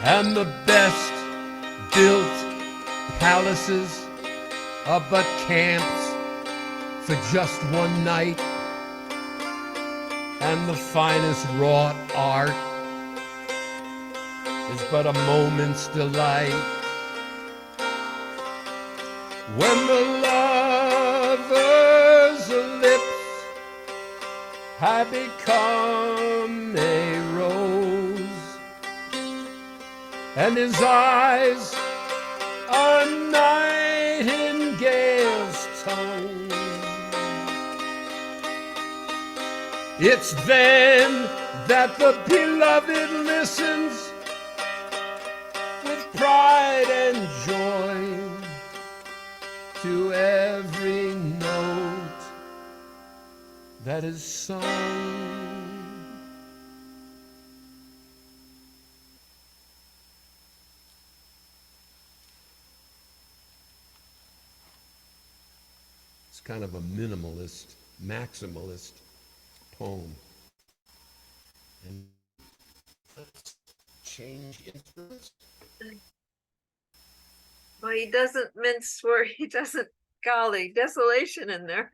and the best built palaces are but camps for just one night, and the finest wrought art is but a moment's delight. When the lover's lips have become a rose, and his eyes a nightingale's tongue, it's then that the beloved listens with pride and joy to every note that is sung. It's kind of a minimalist, maximalist poem. And let's change instruments. Well, he doesn't mince words. He doesn't, golly, desolation in there.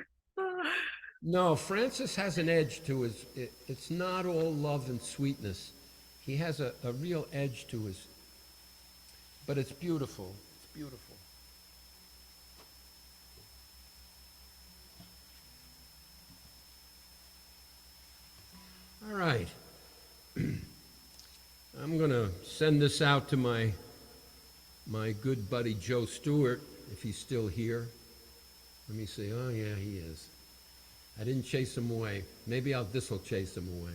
No, Francis has an edge to his, it's not all love and sweetness. He has a real edge to his, but it's beautiful. It's beautiful. All right. I'm going to send this out to my good buddy Joe Stewart, if he's still here. Let me see. Oh, yeah, he is. I didn't chase him away. Maybe this will chase him away.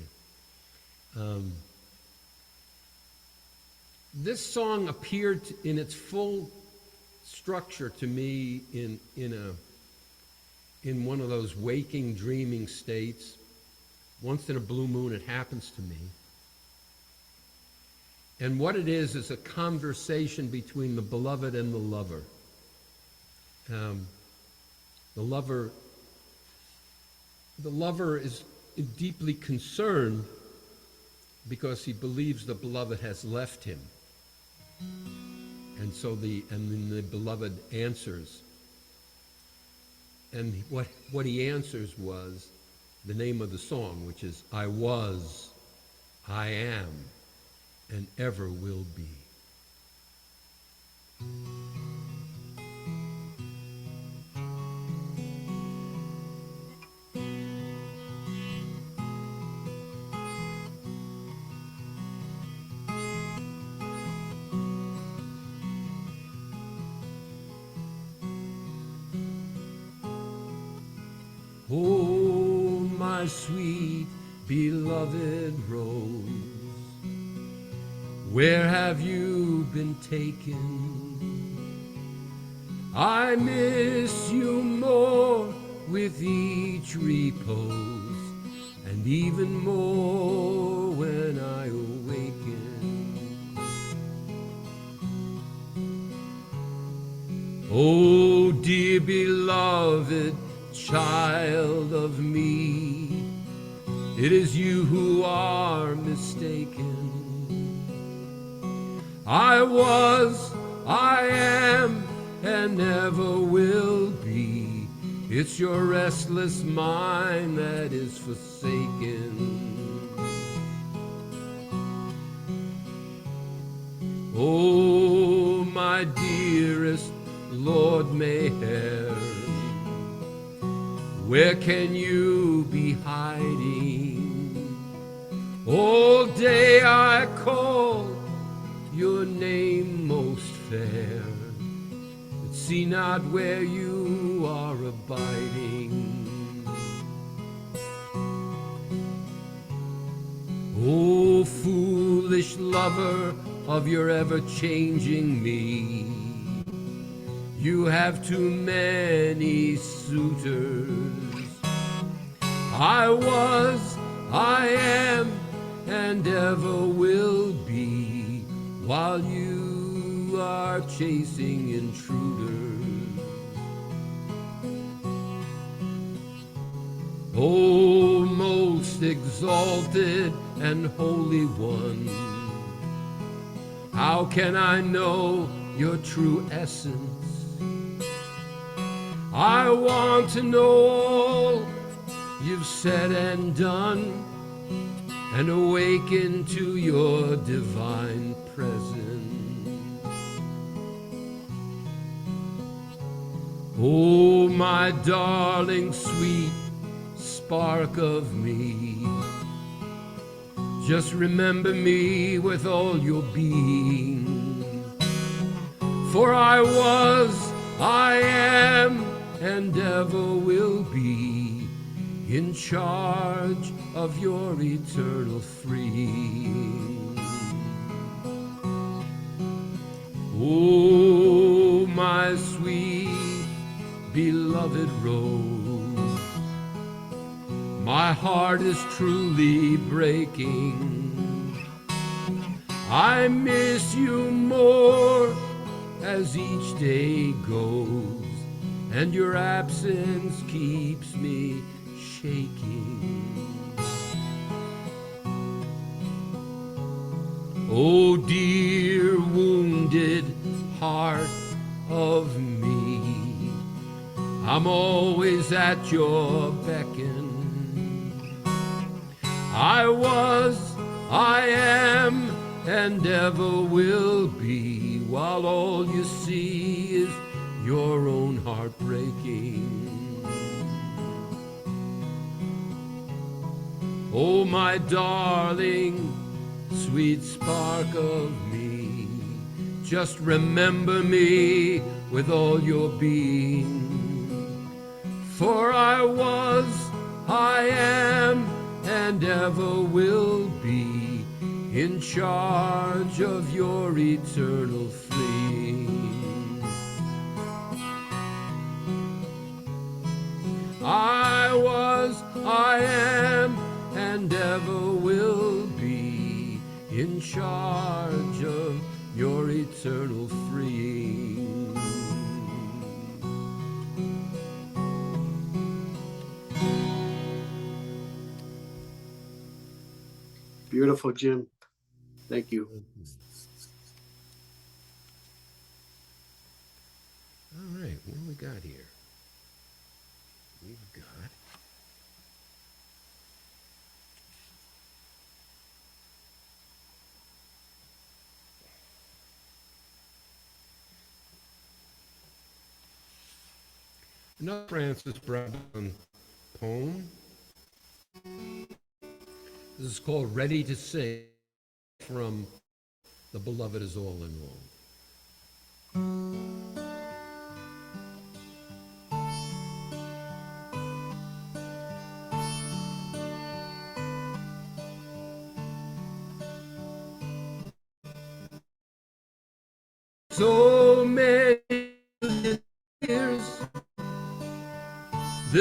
This song appeared in its full structure to me in one of those waking, dreaming states. Once in a blue moon, it happens to me. And what it is a conversation between the beloved and the lover. The lover is deeply concerned because he believes the beloved has left him. And so then the beloved answers. And what he answers was the name of the song, which is, I was, I am, and ever will be. Oh, my sweet beloved rose, Where have you been taken? I miss you more with each repose, and even more when I awaken. Oh, dear beloved child of me, it is you who are mistaken. I was, I am, and never will be. It's your restless mind that is forsaken. Oh, my dearest Lord Mayor, where can you be hiding? All day I call your name most fair, but see not where you are abiding. O foolish lover of your ever-changing me, you have too many suitors. I was, I am, and ever will be, while you are chasing intruders. O most exalted and holy one, how can I know your true essence? I want to know all you've said and done, and awaken to your divine presence. Oh, my darling, sweet spark of me, just remember me with all your being. For I was, I am, and ever will be in charge of your eternal freeing. Oh, my sweet beloved rose, my heart is truly breaking. I miss you more as each day goes, and your absence keeps me shaking. Oh, dear wounded heart of me, I'm always at your beckon. I was, I am, and ever will be, while all you see is your own heart breaking. Oh, my darling, sweet spark of me, just remember me with all your being. For I was, I am, and ever will be in charge of your eternal freeing. I was, I am, and ever will be in charge of your eternal freeing. Beautiful, Jim. Thank you. All right, what do we got here? We've got another Francis Brown poem. This is called Ready to Sing, from The Beloved is All in All.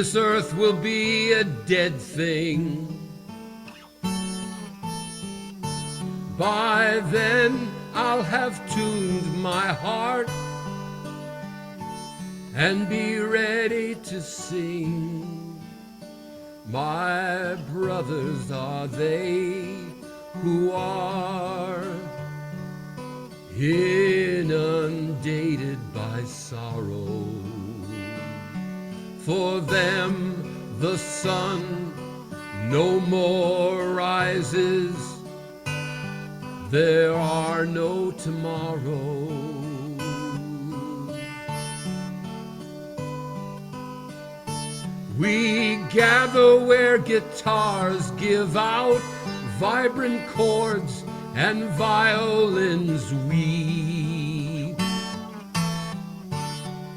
this earth will be a dead thing. By then I'll have tuned my heart and be ready to sing. My brothers are they who are inundated by sorrow. For them the sun no more rises, there are no tomorrows. We gather where guitars give out vibrant chords and violins weep.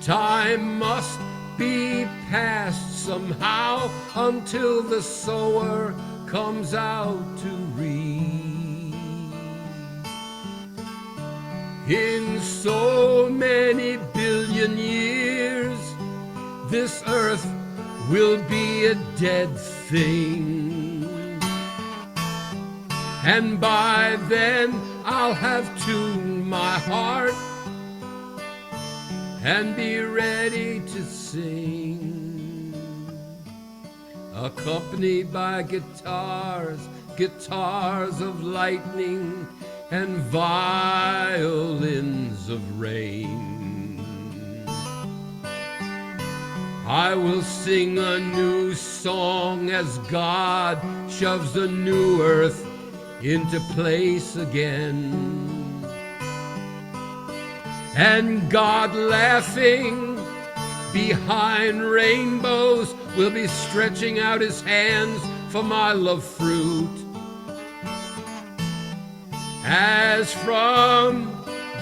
Time must be passed somehow until the sower comes out to reap. In so many billion years, this earth will be a dead thing. And by then I'll have tuned my heart and be ready to sing, accompanied by guitars, guitars of lightning and violins of rain. I will sing a new song as God shoves the new earth into place again. And God, laughing behind rainbows, will be stretching out his hands for my love fruit. As from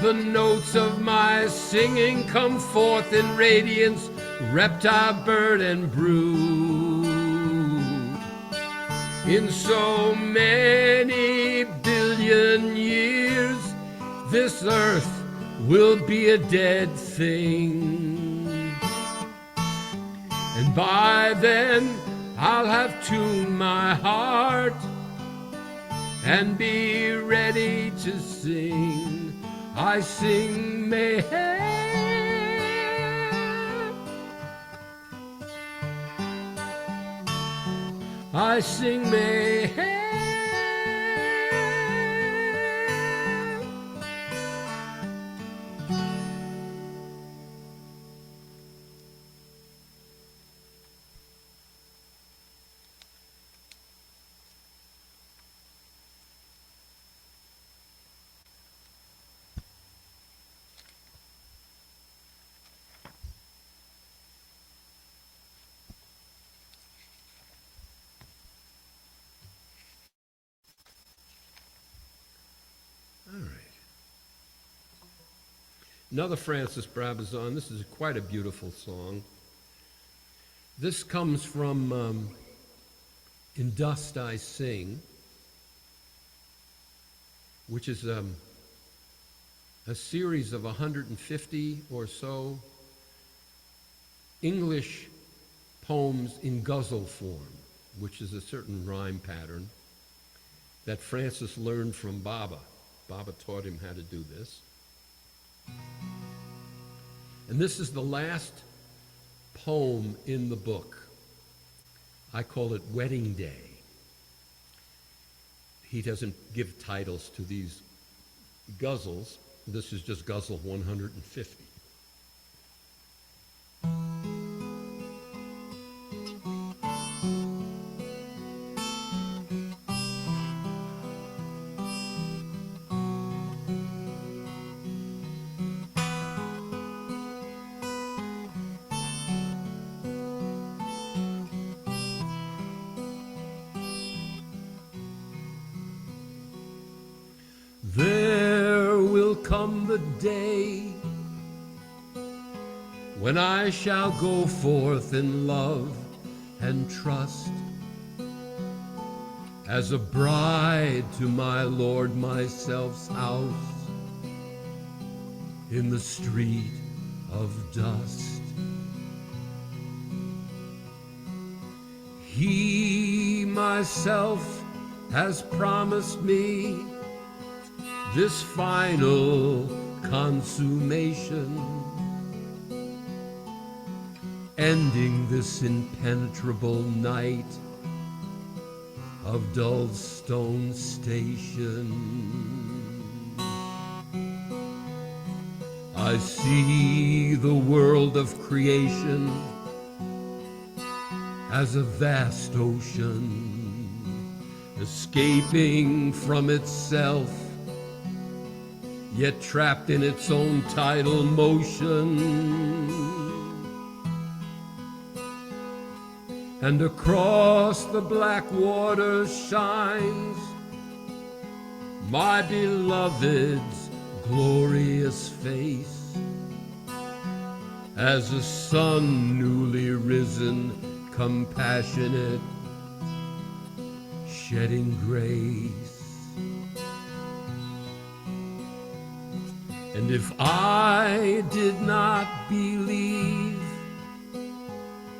the notes of my singing come forth in radiance reptile, bird, and brood. In so many billion years, this earth will be a dead thing. And by then I'll have tuned my heart and be ready to sing. I sing mayhem, I sing mayhem. Another Francis Brabazon. This is quite a beautiful song. This comes from In Dust I Sing, which is a series of 150 or so English poems in ghazal form, which is a certain rhyme pattern that Francis learned from Baba. Baba taught him how to do this. And this is the last poem in the book. I call it Wedding Day. He doesn't give titles to these ghazals. This is just ghazal 150. There will come the day when I shall go forth in love and trust, as a bride to my Lord myself's house, in the street of dust. He myself has promised me this final consummation, ending this impenetrable night of dull stone station. I see the world of creation as a vast ocean, escaping from itself, yet trapped in its own tidal motion. And across the black waters shines my beloved's glorious face, as a sun newly risen, compassionate, shedding grace. And if I did not believe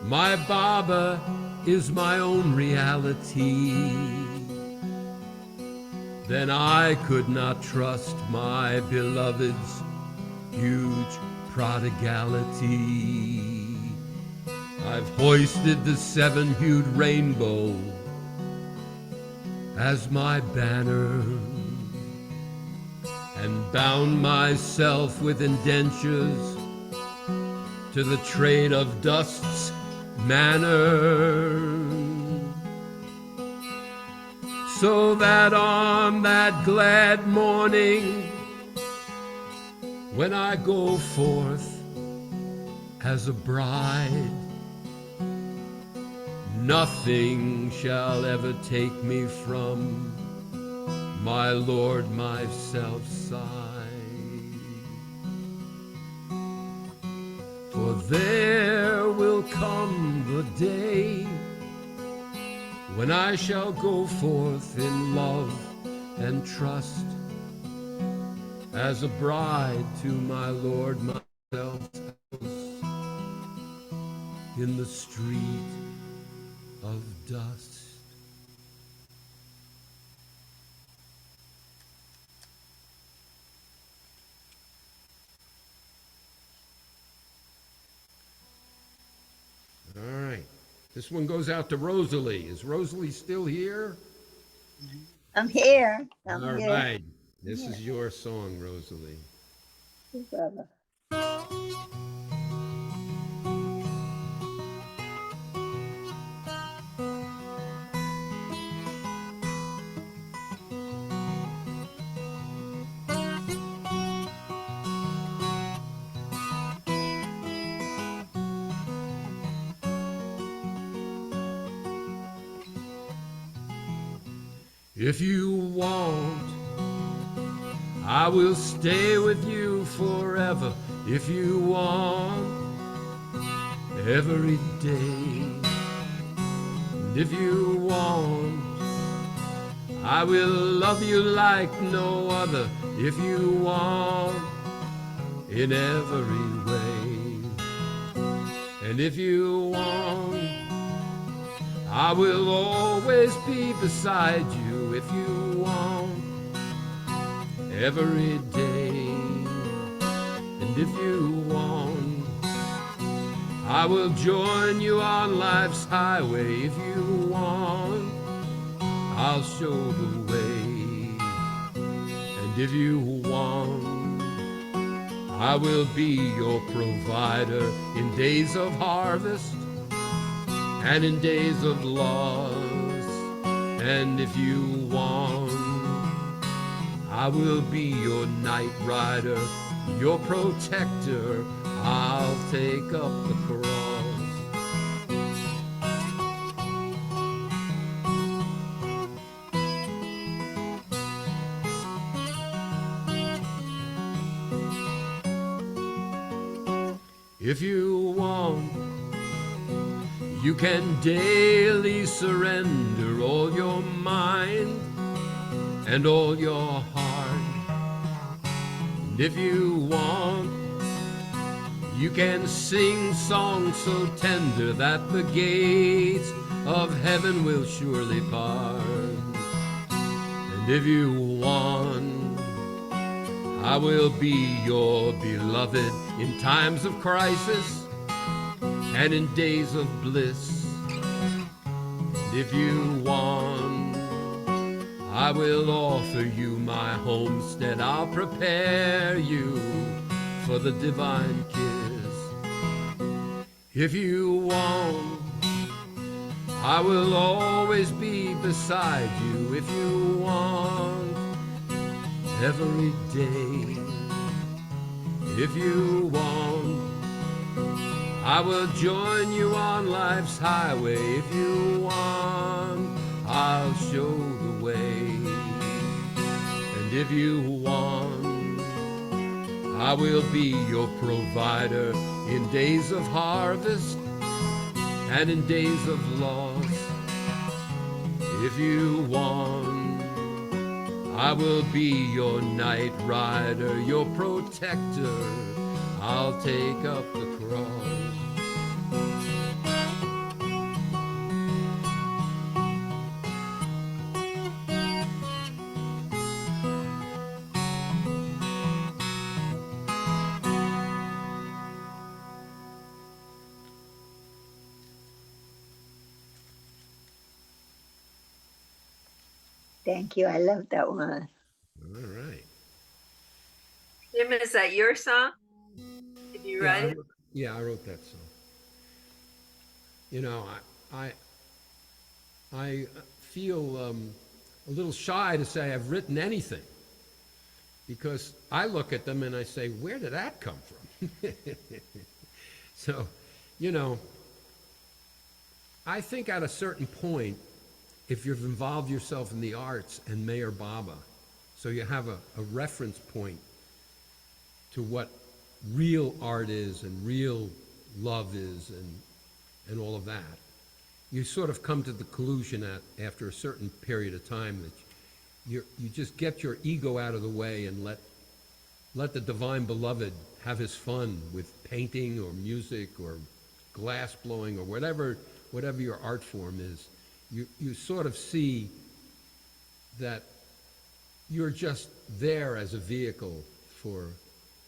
my Baba is my own reality, then I could not trust my beloved's huge prodigality. I've hoisted the seven-hued rainbow as my banner, and bound myself with indentures to the trade of dust's manner, so that on that glad morning, when I go forth as a bride, nothing shall ever take me from my Lord, myself side. For there will come the day when I shall go forth in love and trust as a bride to my Lord, myself in the street of dust. All right. This one goes out to Rosalie. Is Rosalie still here? I'm here. All right. This is your song, Rosalie. Brother. If you want, I will stay with you forever. If you want, every day. And if you want, I will love you like no other. If you want, in every way. And if you want, I will always be beside you. If you want, every day. And if you want, I will join you on life's highway. If you want, I'll show the way. And if you want, I will be your provider in days of harvest and in days of loss. And if you want, I will be your night rider, your protector. I'll take up the cross. If you want, you can daily surrender all your mind and all your heart. And if you want, You can sing songs so tender that the gates of heaven will surely part. And if you want, I will be your beloved in times of crisis and in days of bliss. And if you want, I will offer you my homestead. I'll prepare you for the divine kiss. If you want, I will always be beside you. If you want, every day. If you want, I will join you on life's highway. If you want, I'll show the way. And if you want, I will be your provider in days of harvest and in days of loss. If you want, I will be your night rider, your protector. I'll take up the cross. Thank you. I love that one. All right. Jim, is that your song? Did you write it? I wrote that song. You know, I feel a little shy to say I've written anything, because I look at them and I say, where did that come from? So, you know, I think at a certain point, if you've involved yourself in the arts and Meyer Baba, so you have a reference point to what real art is and real love is and all of that, you sort of come to the conclusion after a certain period of time that you just get your ego out of the way and let the divine beloved have his fun with painting or music or glass blowing or whatever your art form is. You sort of see that you're just there as a vehicle for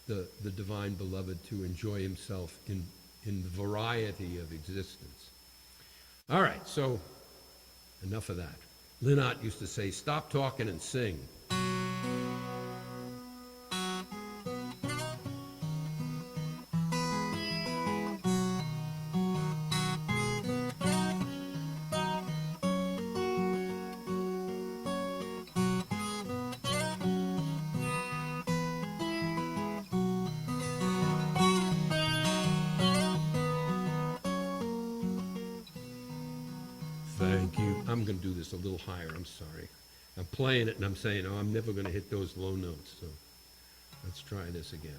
the divine beloved to enjoy himself in the variety of existence. All right, so enough of that. Lynott used to say, stop talking and sing. Thank you. I'm going to do this a little higher. I'm sorry. I'm playing it and I'm saying, oh, I'm never going to hit those low notes. So let's try this again.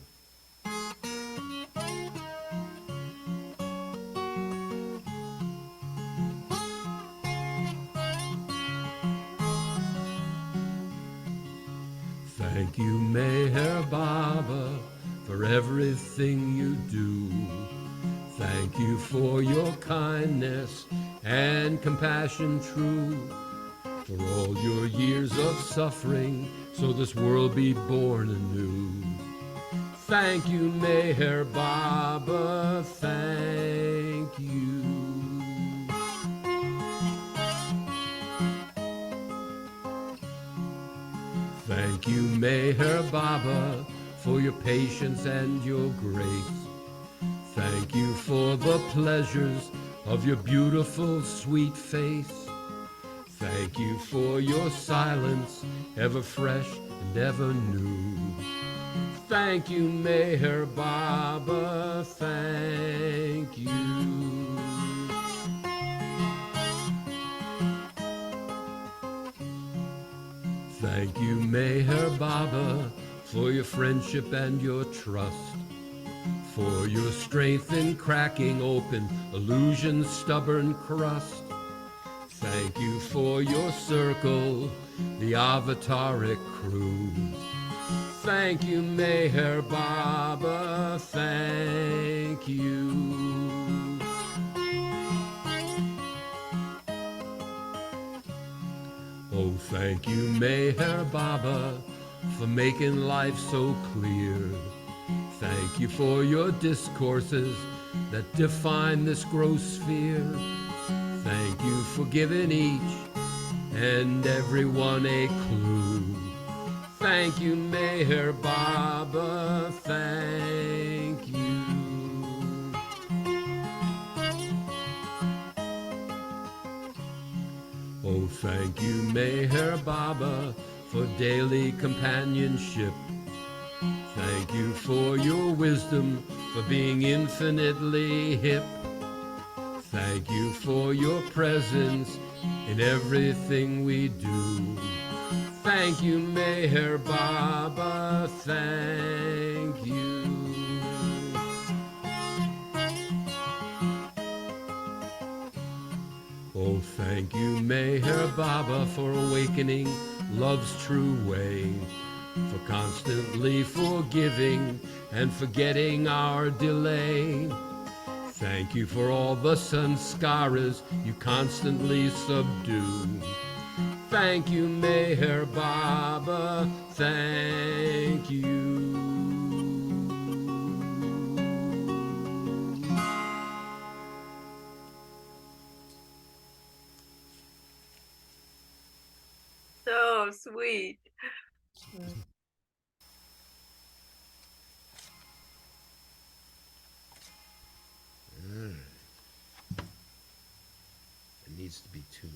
Thank you, Meher Baba, for everything you do. Thank you for your kindness and compassion true, for all your years of suffering, so this world be born anew. Thank you, Meher Baba, thank you. Thank you, Meher Baba, for your patience and your grace. Thank you for the pleasures of your beautiful, sweet face. Thank you for your silence, ever fresh and ever new. Thank you, Meher Baba, thank you. Thank you, Meher Baba, for your friendship and your trust, for your strength in cracking open illusion's stubborn crust. Thank you for your circle, the avataric crew. thank you, Meher Baba, thank you. Oh, thank you, Meher Baba, for making life so clear. Thank you for your discourses that define this gross sphere. Thank you for giving each and everyone a clue. Thank you, Meher Baba, thank you. Oh, thank you, Meher Baba, for daily companionship. Thank you for your wisdom, for being infinitely hip. Thank you for your presence in everything we do. Thank you, Meher Baba, thank you. Oh, thank you, Meher Baba, for awakening love's true way, for constantly forgiving and forgetting our delay. Thank you for all the sanskaras you constantly subdue. Thank you, Meher Baba, thank you. So sweet. It needs to be tuned.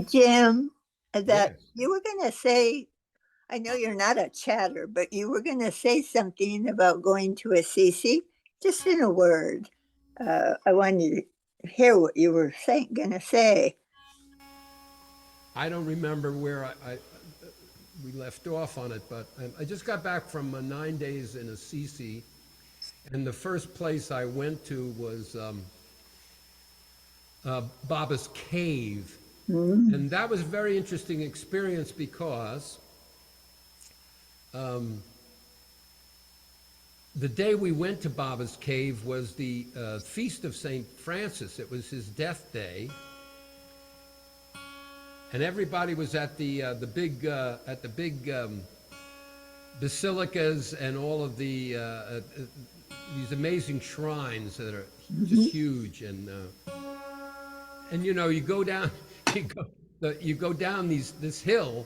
Jim, that Yes. you were going to say, I know you're not a chatter, but you were going to say something about going to Assisi, just in a word. I wanted to hear what you were going to say. I don't remember where we left off on it, but I just got back from 9 days in Assisi, and the first place I went to was Baba's Cave. Mm. And that was a very interesting experience because the day we went to Baba's Cave was the feast of St. Francis. It was his death day. And everybody was at the big basilicas and all of the these amazing shrines that are just huge, and you know, you go down you go down this hill,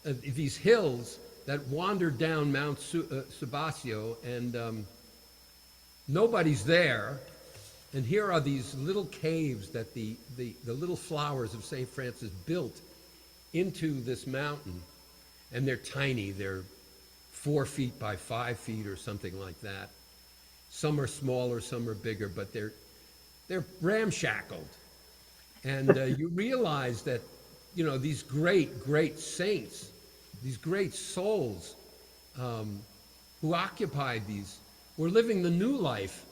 these hills that wander down Mount Subasio, and nobody's there. And here are these little caves that the little flowers of St. Francis built into this mountain. And they're tiny. They're 4 feet by 5 feet or something like that. Some are smaller, some are bigger, but they're ramshackled. And you realize that, you know, these great saints, these great souls who occupied these, were living the new life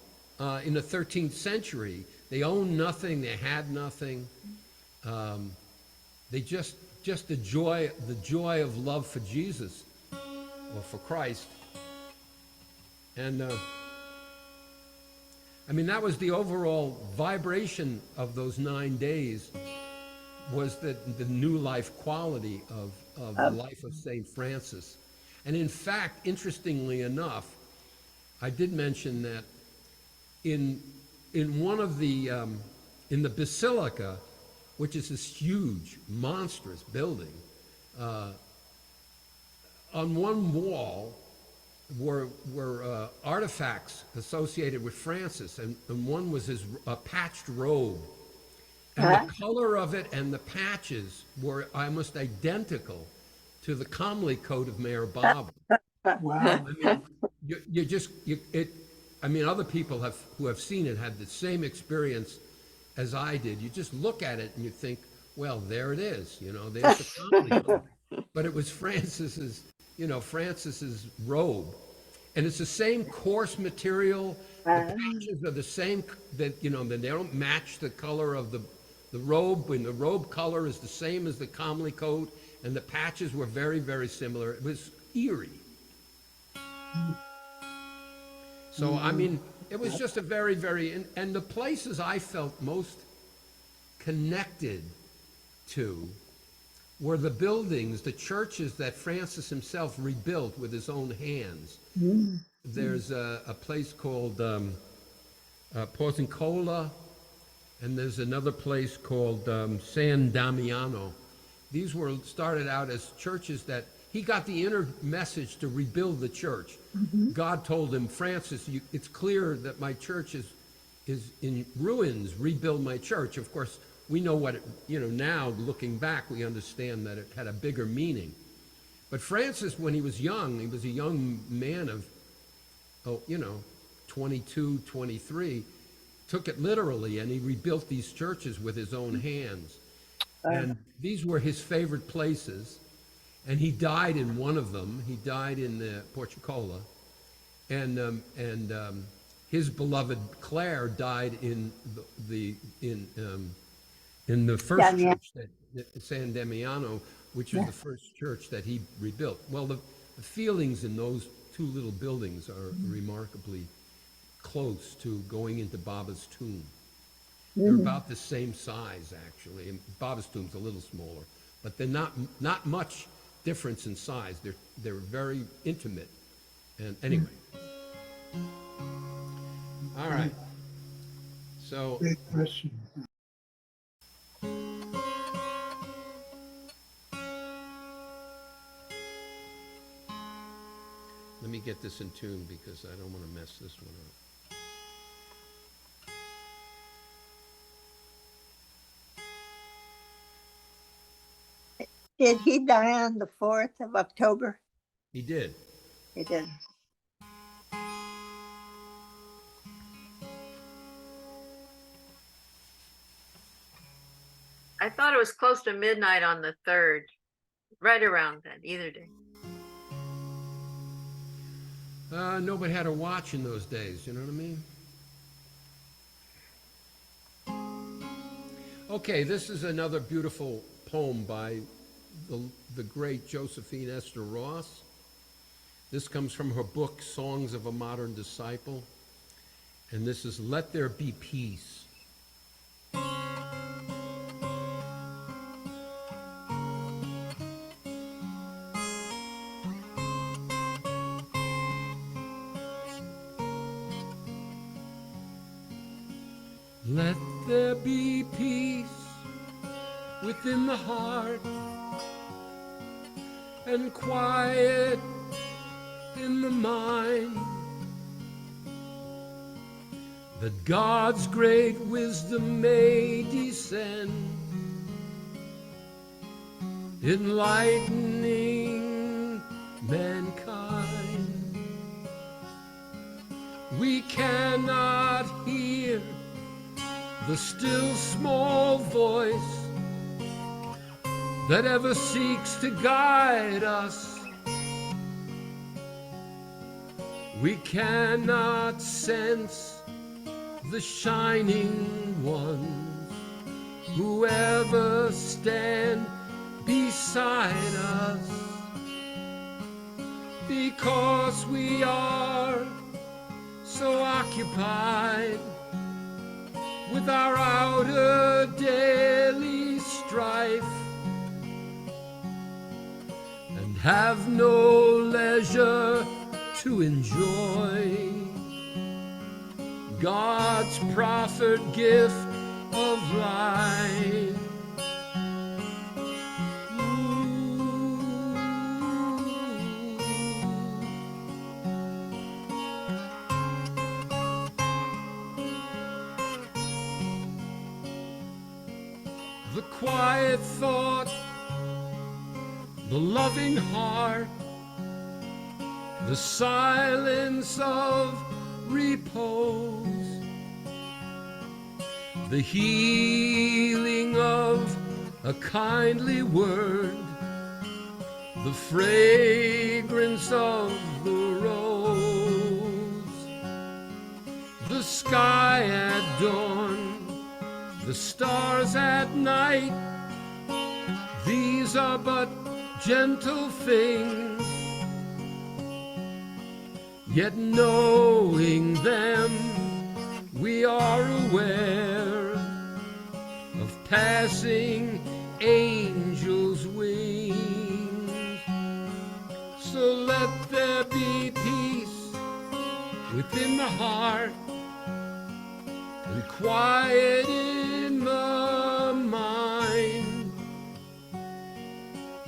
in the 13th century. They owned nothing, they had nothing. They just the joy of love for Jesus or for Christ. And I mean, that was the overall vibration of those 9 days, was the new life quality of the life of St. Francis. And in fact, interestingly enough, I did mention that in one of the in the basilica, which is this huge, monstrous building, on one wall were artifacts associated with Francis, and one was his patched robe. And the color of it and the patches were almost identical to the comely coat of Mayor Bob. Wow. I mean, I mean, other people who have seen it had the same experience as I did. You just look at it and you think, well, there it is, you know, there's the comely coat. But it was Francis's robe. And it's the same coarse material. The patches are the same, that, you know, that they don't match the color of the robe, when the robe color is the same as the comely coat, and the patches were very, very similar. It was eerie. So, I mean, it was just a very, very, and the places I felt most connected to were the buildings, the churches that Francis himself rebuilt with his own hands. There's a place called Porzincola, and there's another place called San Damiano. These were started out as churches that he got the inner message to rebuild the church. God told him, Francis, it's clear that my church is in ruins. Rebuild my church. Of course, we know what now looking back, we understand that it had a bigger meaning. But Francis, when he was young, he was a young man of 22, 23, took it literally, and he rebuilt these churches with his own hands. And these were his favorite places. And he died in one of them. He died in Porcicola. And his beloved Claire died in the first church, San Damiano, which was the first church that he rebuilt. Well, the feelings in those two little buildings are remarkably close to going into Baba's tomb. They're about the same size, actually, and Baba's tomb's a little smaller, but they're not much difference in size. They're very intimate. And anyway, all right. So. Great question. Let me get this in tune because I don't want to mess this one up. Did he die on the 4th of October? He did. He did. I thought it was close to midnight on the 3rd, right around then, either day. Nobody had a watch in those days, you know what I mean? Okay, this is another beautiful poem by the great Josephine Esther Ross. This comes from her book, Songs of a Modern Disciple. And this is Let There Be Peace. Let there be peace within the heart and quiet in the mind, that God's great wisdom may descend, enlightening mankind. We cannot hear the still small voice that ever seeks to guide us. We cannot sense the shining ones who ever stand beside us, because we are so occupied with our outer daily strife, and have no leisure to enjoy God's proffered gift of life. The quiet thought, the loving heart, the silence of repose, the healing of a kindly word, the fragrance of the rose, the sky at dawn, the stars at night. These are but gentle things, yet knowing them, we are aware of passing angels' wings. So let there be peace within the heart and quiet in the mind,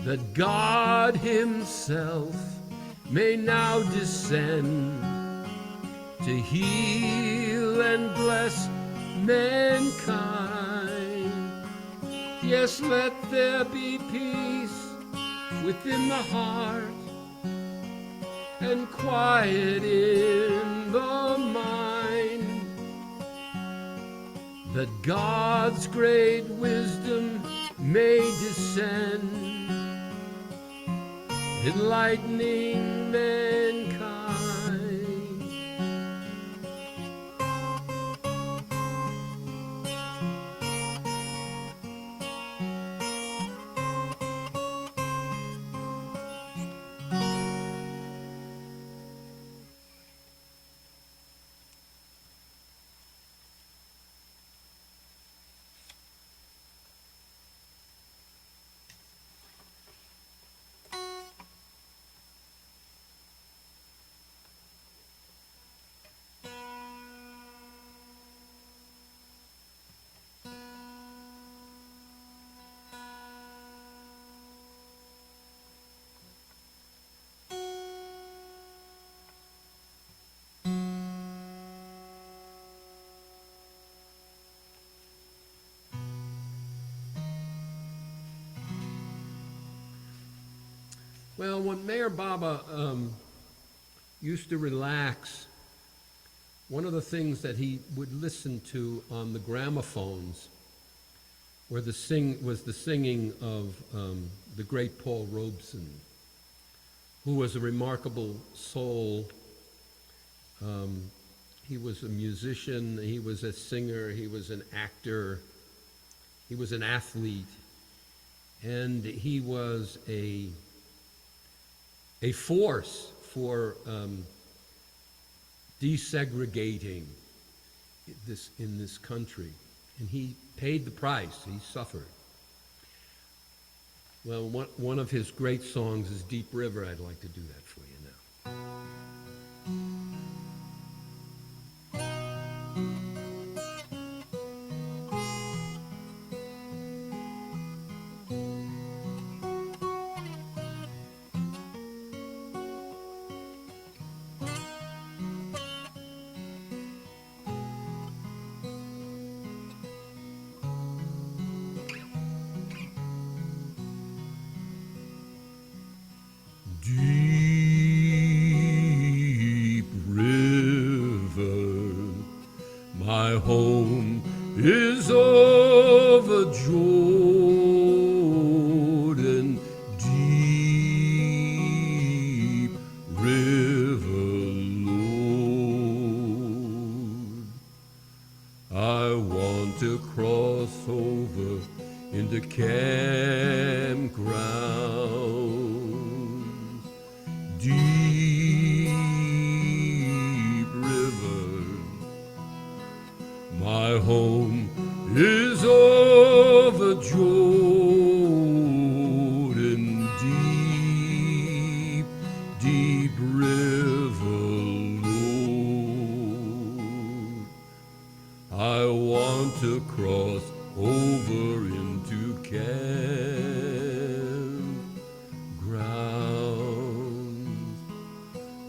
that God Himself may now descend to heal and bless mankind. Yes, let there be peace within the heart and quiet in the mind, that God's great wisdom may descend, enlightening mankind. Well, when Mayor Baba used to relax, one of the things that he would listen to on the gramophones was the singing of the great Paul Robeson, who was a remarkable soul. He was a musician, he was a singer, he was an actor, he was an athlete, and he was a force for desegregating in this country. And he paid the price, he suffered. Well, one of his great songs is Deep River. I'd like to do that for you now. Deep river, my home is over Jordan. Deep river, Lord, I want to cross over into campground. Deep river, my home is over Jordan. Deep, deep river, Lord, I want to cross over into campground.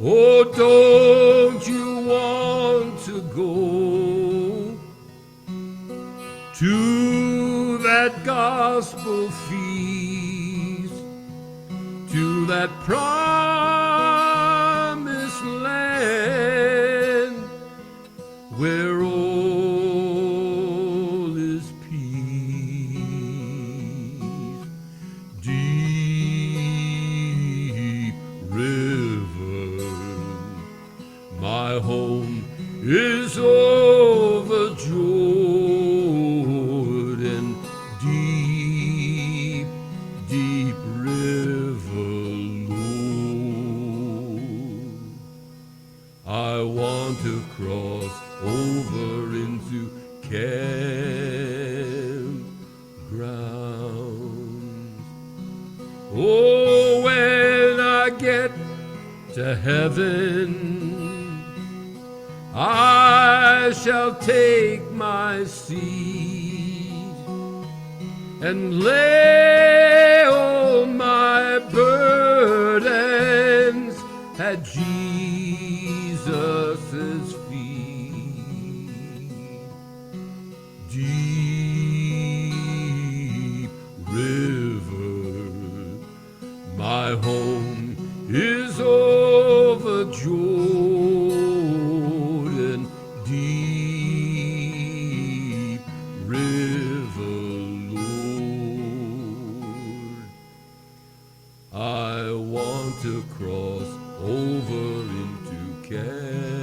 Oh, don't you want to go to that gospel feast, to that promised land where all is peace? Deep river, my home is over Jordan. Deep, deep river, to heaven, I shall take my seat and lay all my burdens at Jesus' feet. Deep river, my home is over Jordan. Deep river, Lord, I want to cross over into campgrounds.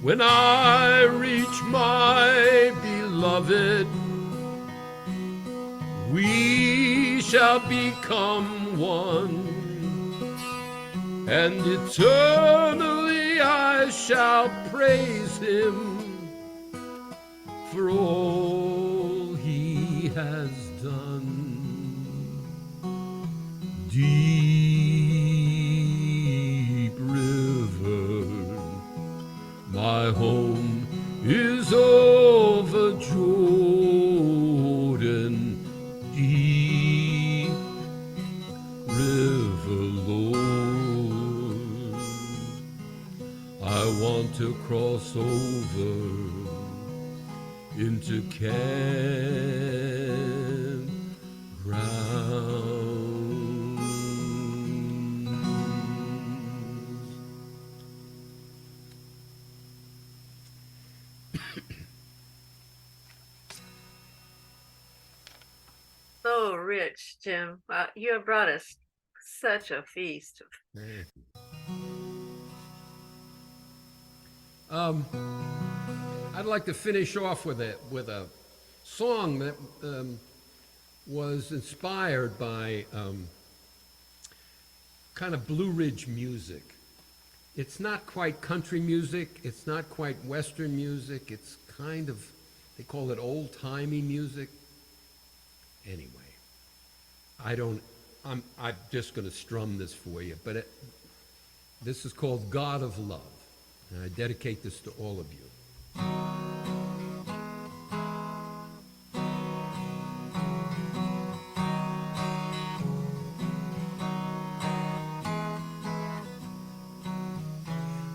When I reach my beloved, we shall become one, and eternally I shall praise him for all he has done. Deep river, my home is over Jordan. Deep river, Lord, I want to cross over into campgrounds. So rich, Jim. You have brought us such a feast. I'd like to finish off with a song that was inspired by kind of Blue Ridge music. It's not quite country music. It's not quite Western music. It's kind of, they call it old-timey music. Anyway, I'm just going to strum this for you, but this is called God of Love, and I dedicate this to all of you.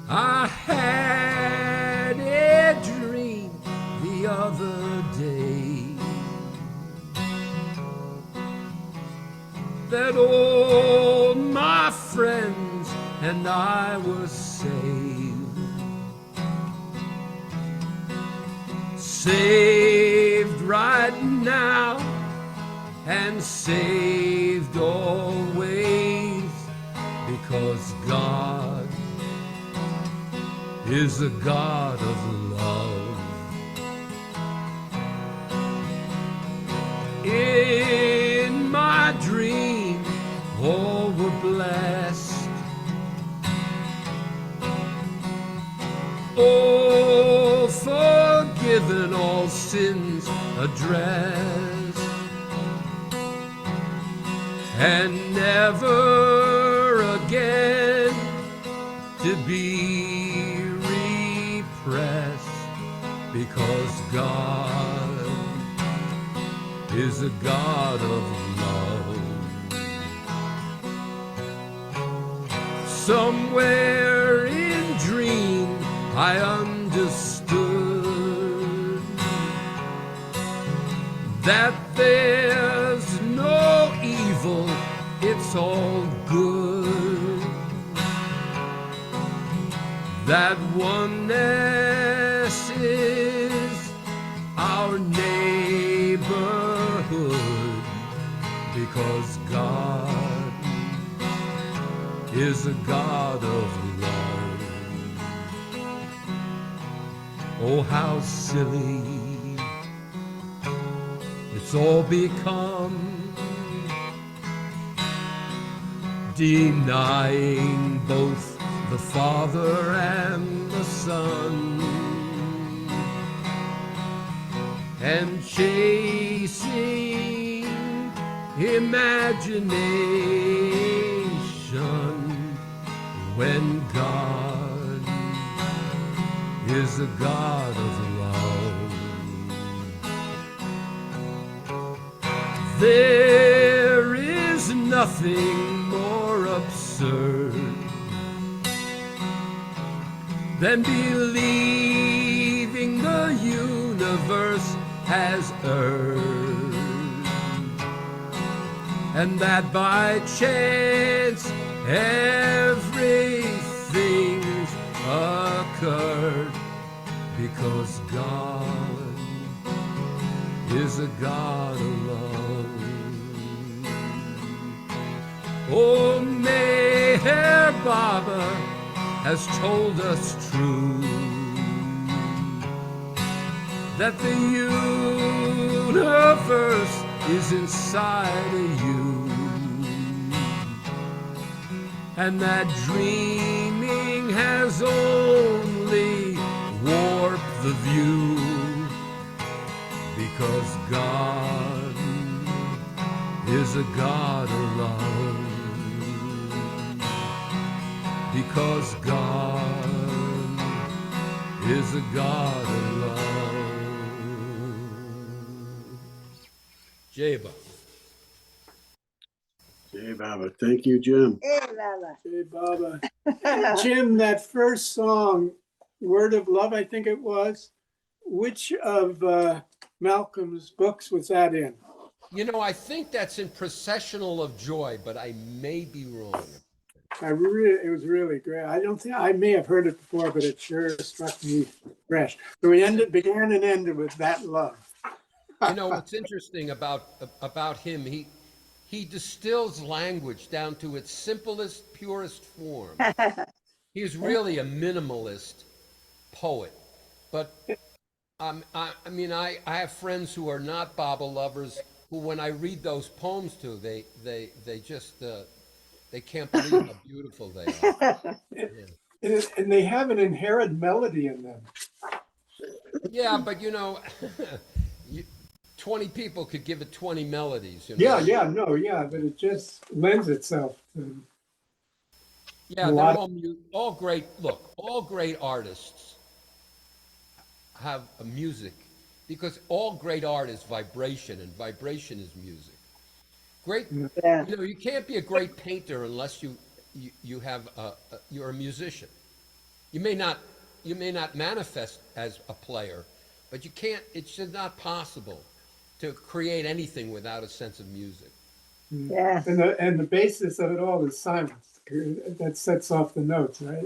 I had a dream the other day that all my friends and I were saved. Saved right now and saved always, because God is a God of love. In my dream, all were blessed. All forgiven, all sins addressed, and never again to be repressed, because God is a God of love. Somewhere in dream I understood that there's no evil, it's all good. That oneness is our neighborhood, because God is a God of love. Oh, how silly it's all become, denying both the Father and the Son, and chasing imagination when God is a God of love. There is nothing more absurd than believing the universe has erred, and that by chance everything's occurred because God is a God of love. Oh, Meher Baba has told us true, that the universe is inside of you, and that dreaming has only warped the view, because God is a God of love. Because God is a God of love. Jeba. Jay Baba. Thank you, Jim. Hey, Baba. Hey, Baba. Jim, that first song, Word of Love, I think it was, which of Malcolm's books was that in? You know, I think that's in Processional of Joy, but I may be wrong. It was really great. I don't think I may have heard it before, but it sure struck me fresh. So we began and ended with that love. You know, what's interesting about him, he distills language down to its simplest, purest form. He's really a minimalist poet. But I have friends who are not Baba lovers who, when I read those poems to, they just they can't believe how beautiful they are. Yeah. And they have an inherent melody in them. Yeah, but you know, 20 people could give it 20 melodies. You know? But it just lends itself to. Yeah, they're all great. Look, all great artists have a music, because all great art is vibration, and vibration is music. Great, Yeah. you know, you can't be a great painter unless you have you're a musician. You may not manifest as a player, but you can't. It's just not possible to create anything without a sense of music. Yeah. And the basis of it all is silence. That sets off the notes, right?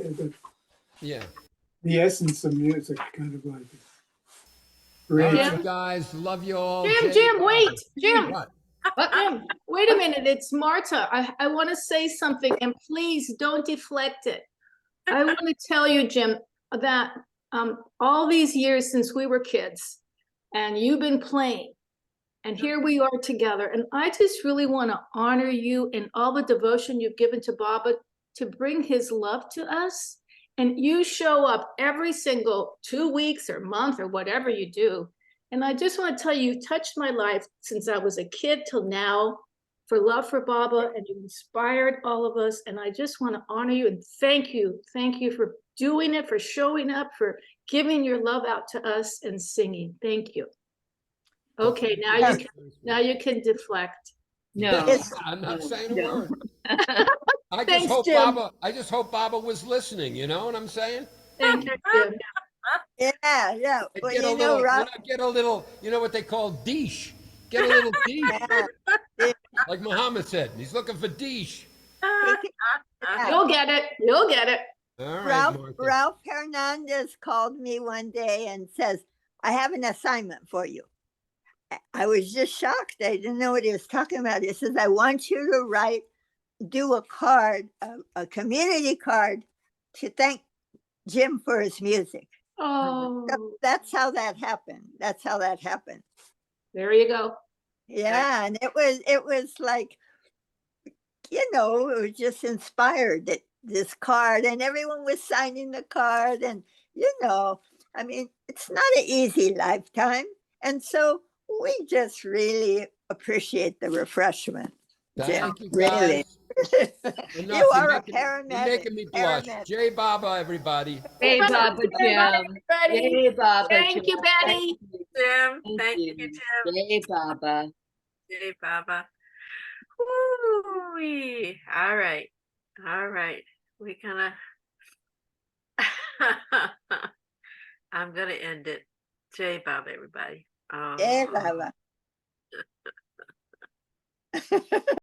Yeah. The essence of music, kind of like. All Great. right, guys, love you all. Jim, wait, Jim. What? Jim, wait a minute. It's Marta. I want to say something, and please don't deflect it. I want to tell you, Jim, that all these years since we were kids, and you've been playing, and here we are together, and I just really want to honor you and all the devotion you've given to Baba to bring his love to us. And you show up every single 2 weeks or month or whatever you do. And I just want to tell you, you touched my life since I was a kid till now, for love for Baba, and you inspired all of us. And I just want to honor you and thank you. Thank you for doing it, for showing up, for giving your love out to us and singing. Thank you. Okay, now you can deflect. No. I'm not saying a word. I Thanks, Jim. just hope Baba was listening. You know what I'm saying? Thank you, Jim. Yeah. Well, Get a you little, know, Rob, get a little. You know what they call dish. Get a little dish, yeah, like Muhammad said. He's looking for dish. yeah. You'll get it. You'll get it. All right, Martha. Ralph Hernandez called me one day and says, I have an assignment for you. I was just shocked. I didn't know what he was talking about. He says, I want you to do a card, a community card to thank Jim for his music. Oh, That's how that happened. there you go. Yeah. And it was like, it was just inspired, that this card, and everyone was signing the card. And, I mean, it's not an easy lifetime. And so we just really appreciate the refreshment, Jim. Thank you, Really. guys. Enough, You you're are a making- You're paramedic. making me blush. Paramedic. Jay Baba, everybody. Yay, Bye, Baba Jim. everybody. Yay, Baba Thank you, Jim. Betty. Jim, Thank thank you. you, Jim. Yay, Baba. Yay, Baba. Woo-wee. All right. All right. We gonna I'm gonna end it. Jay Bob, everybody. Yeah, Oh. Baba.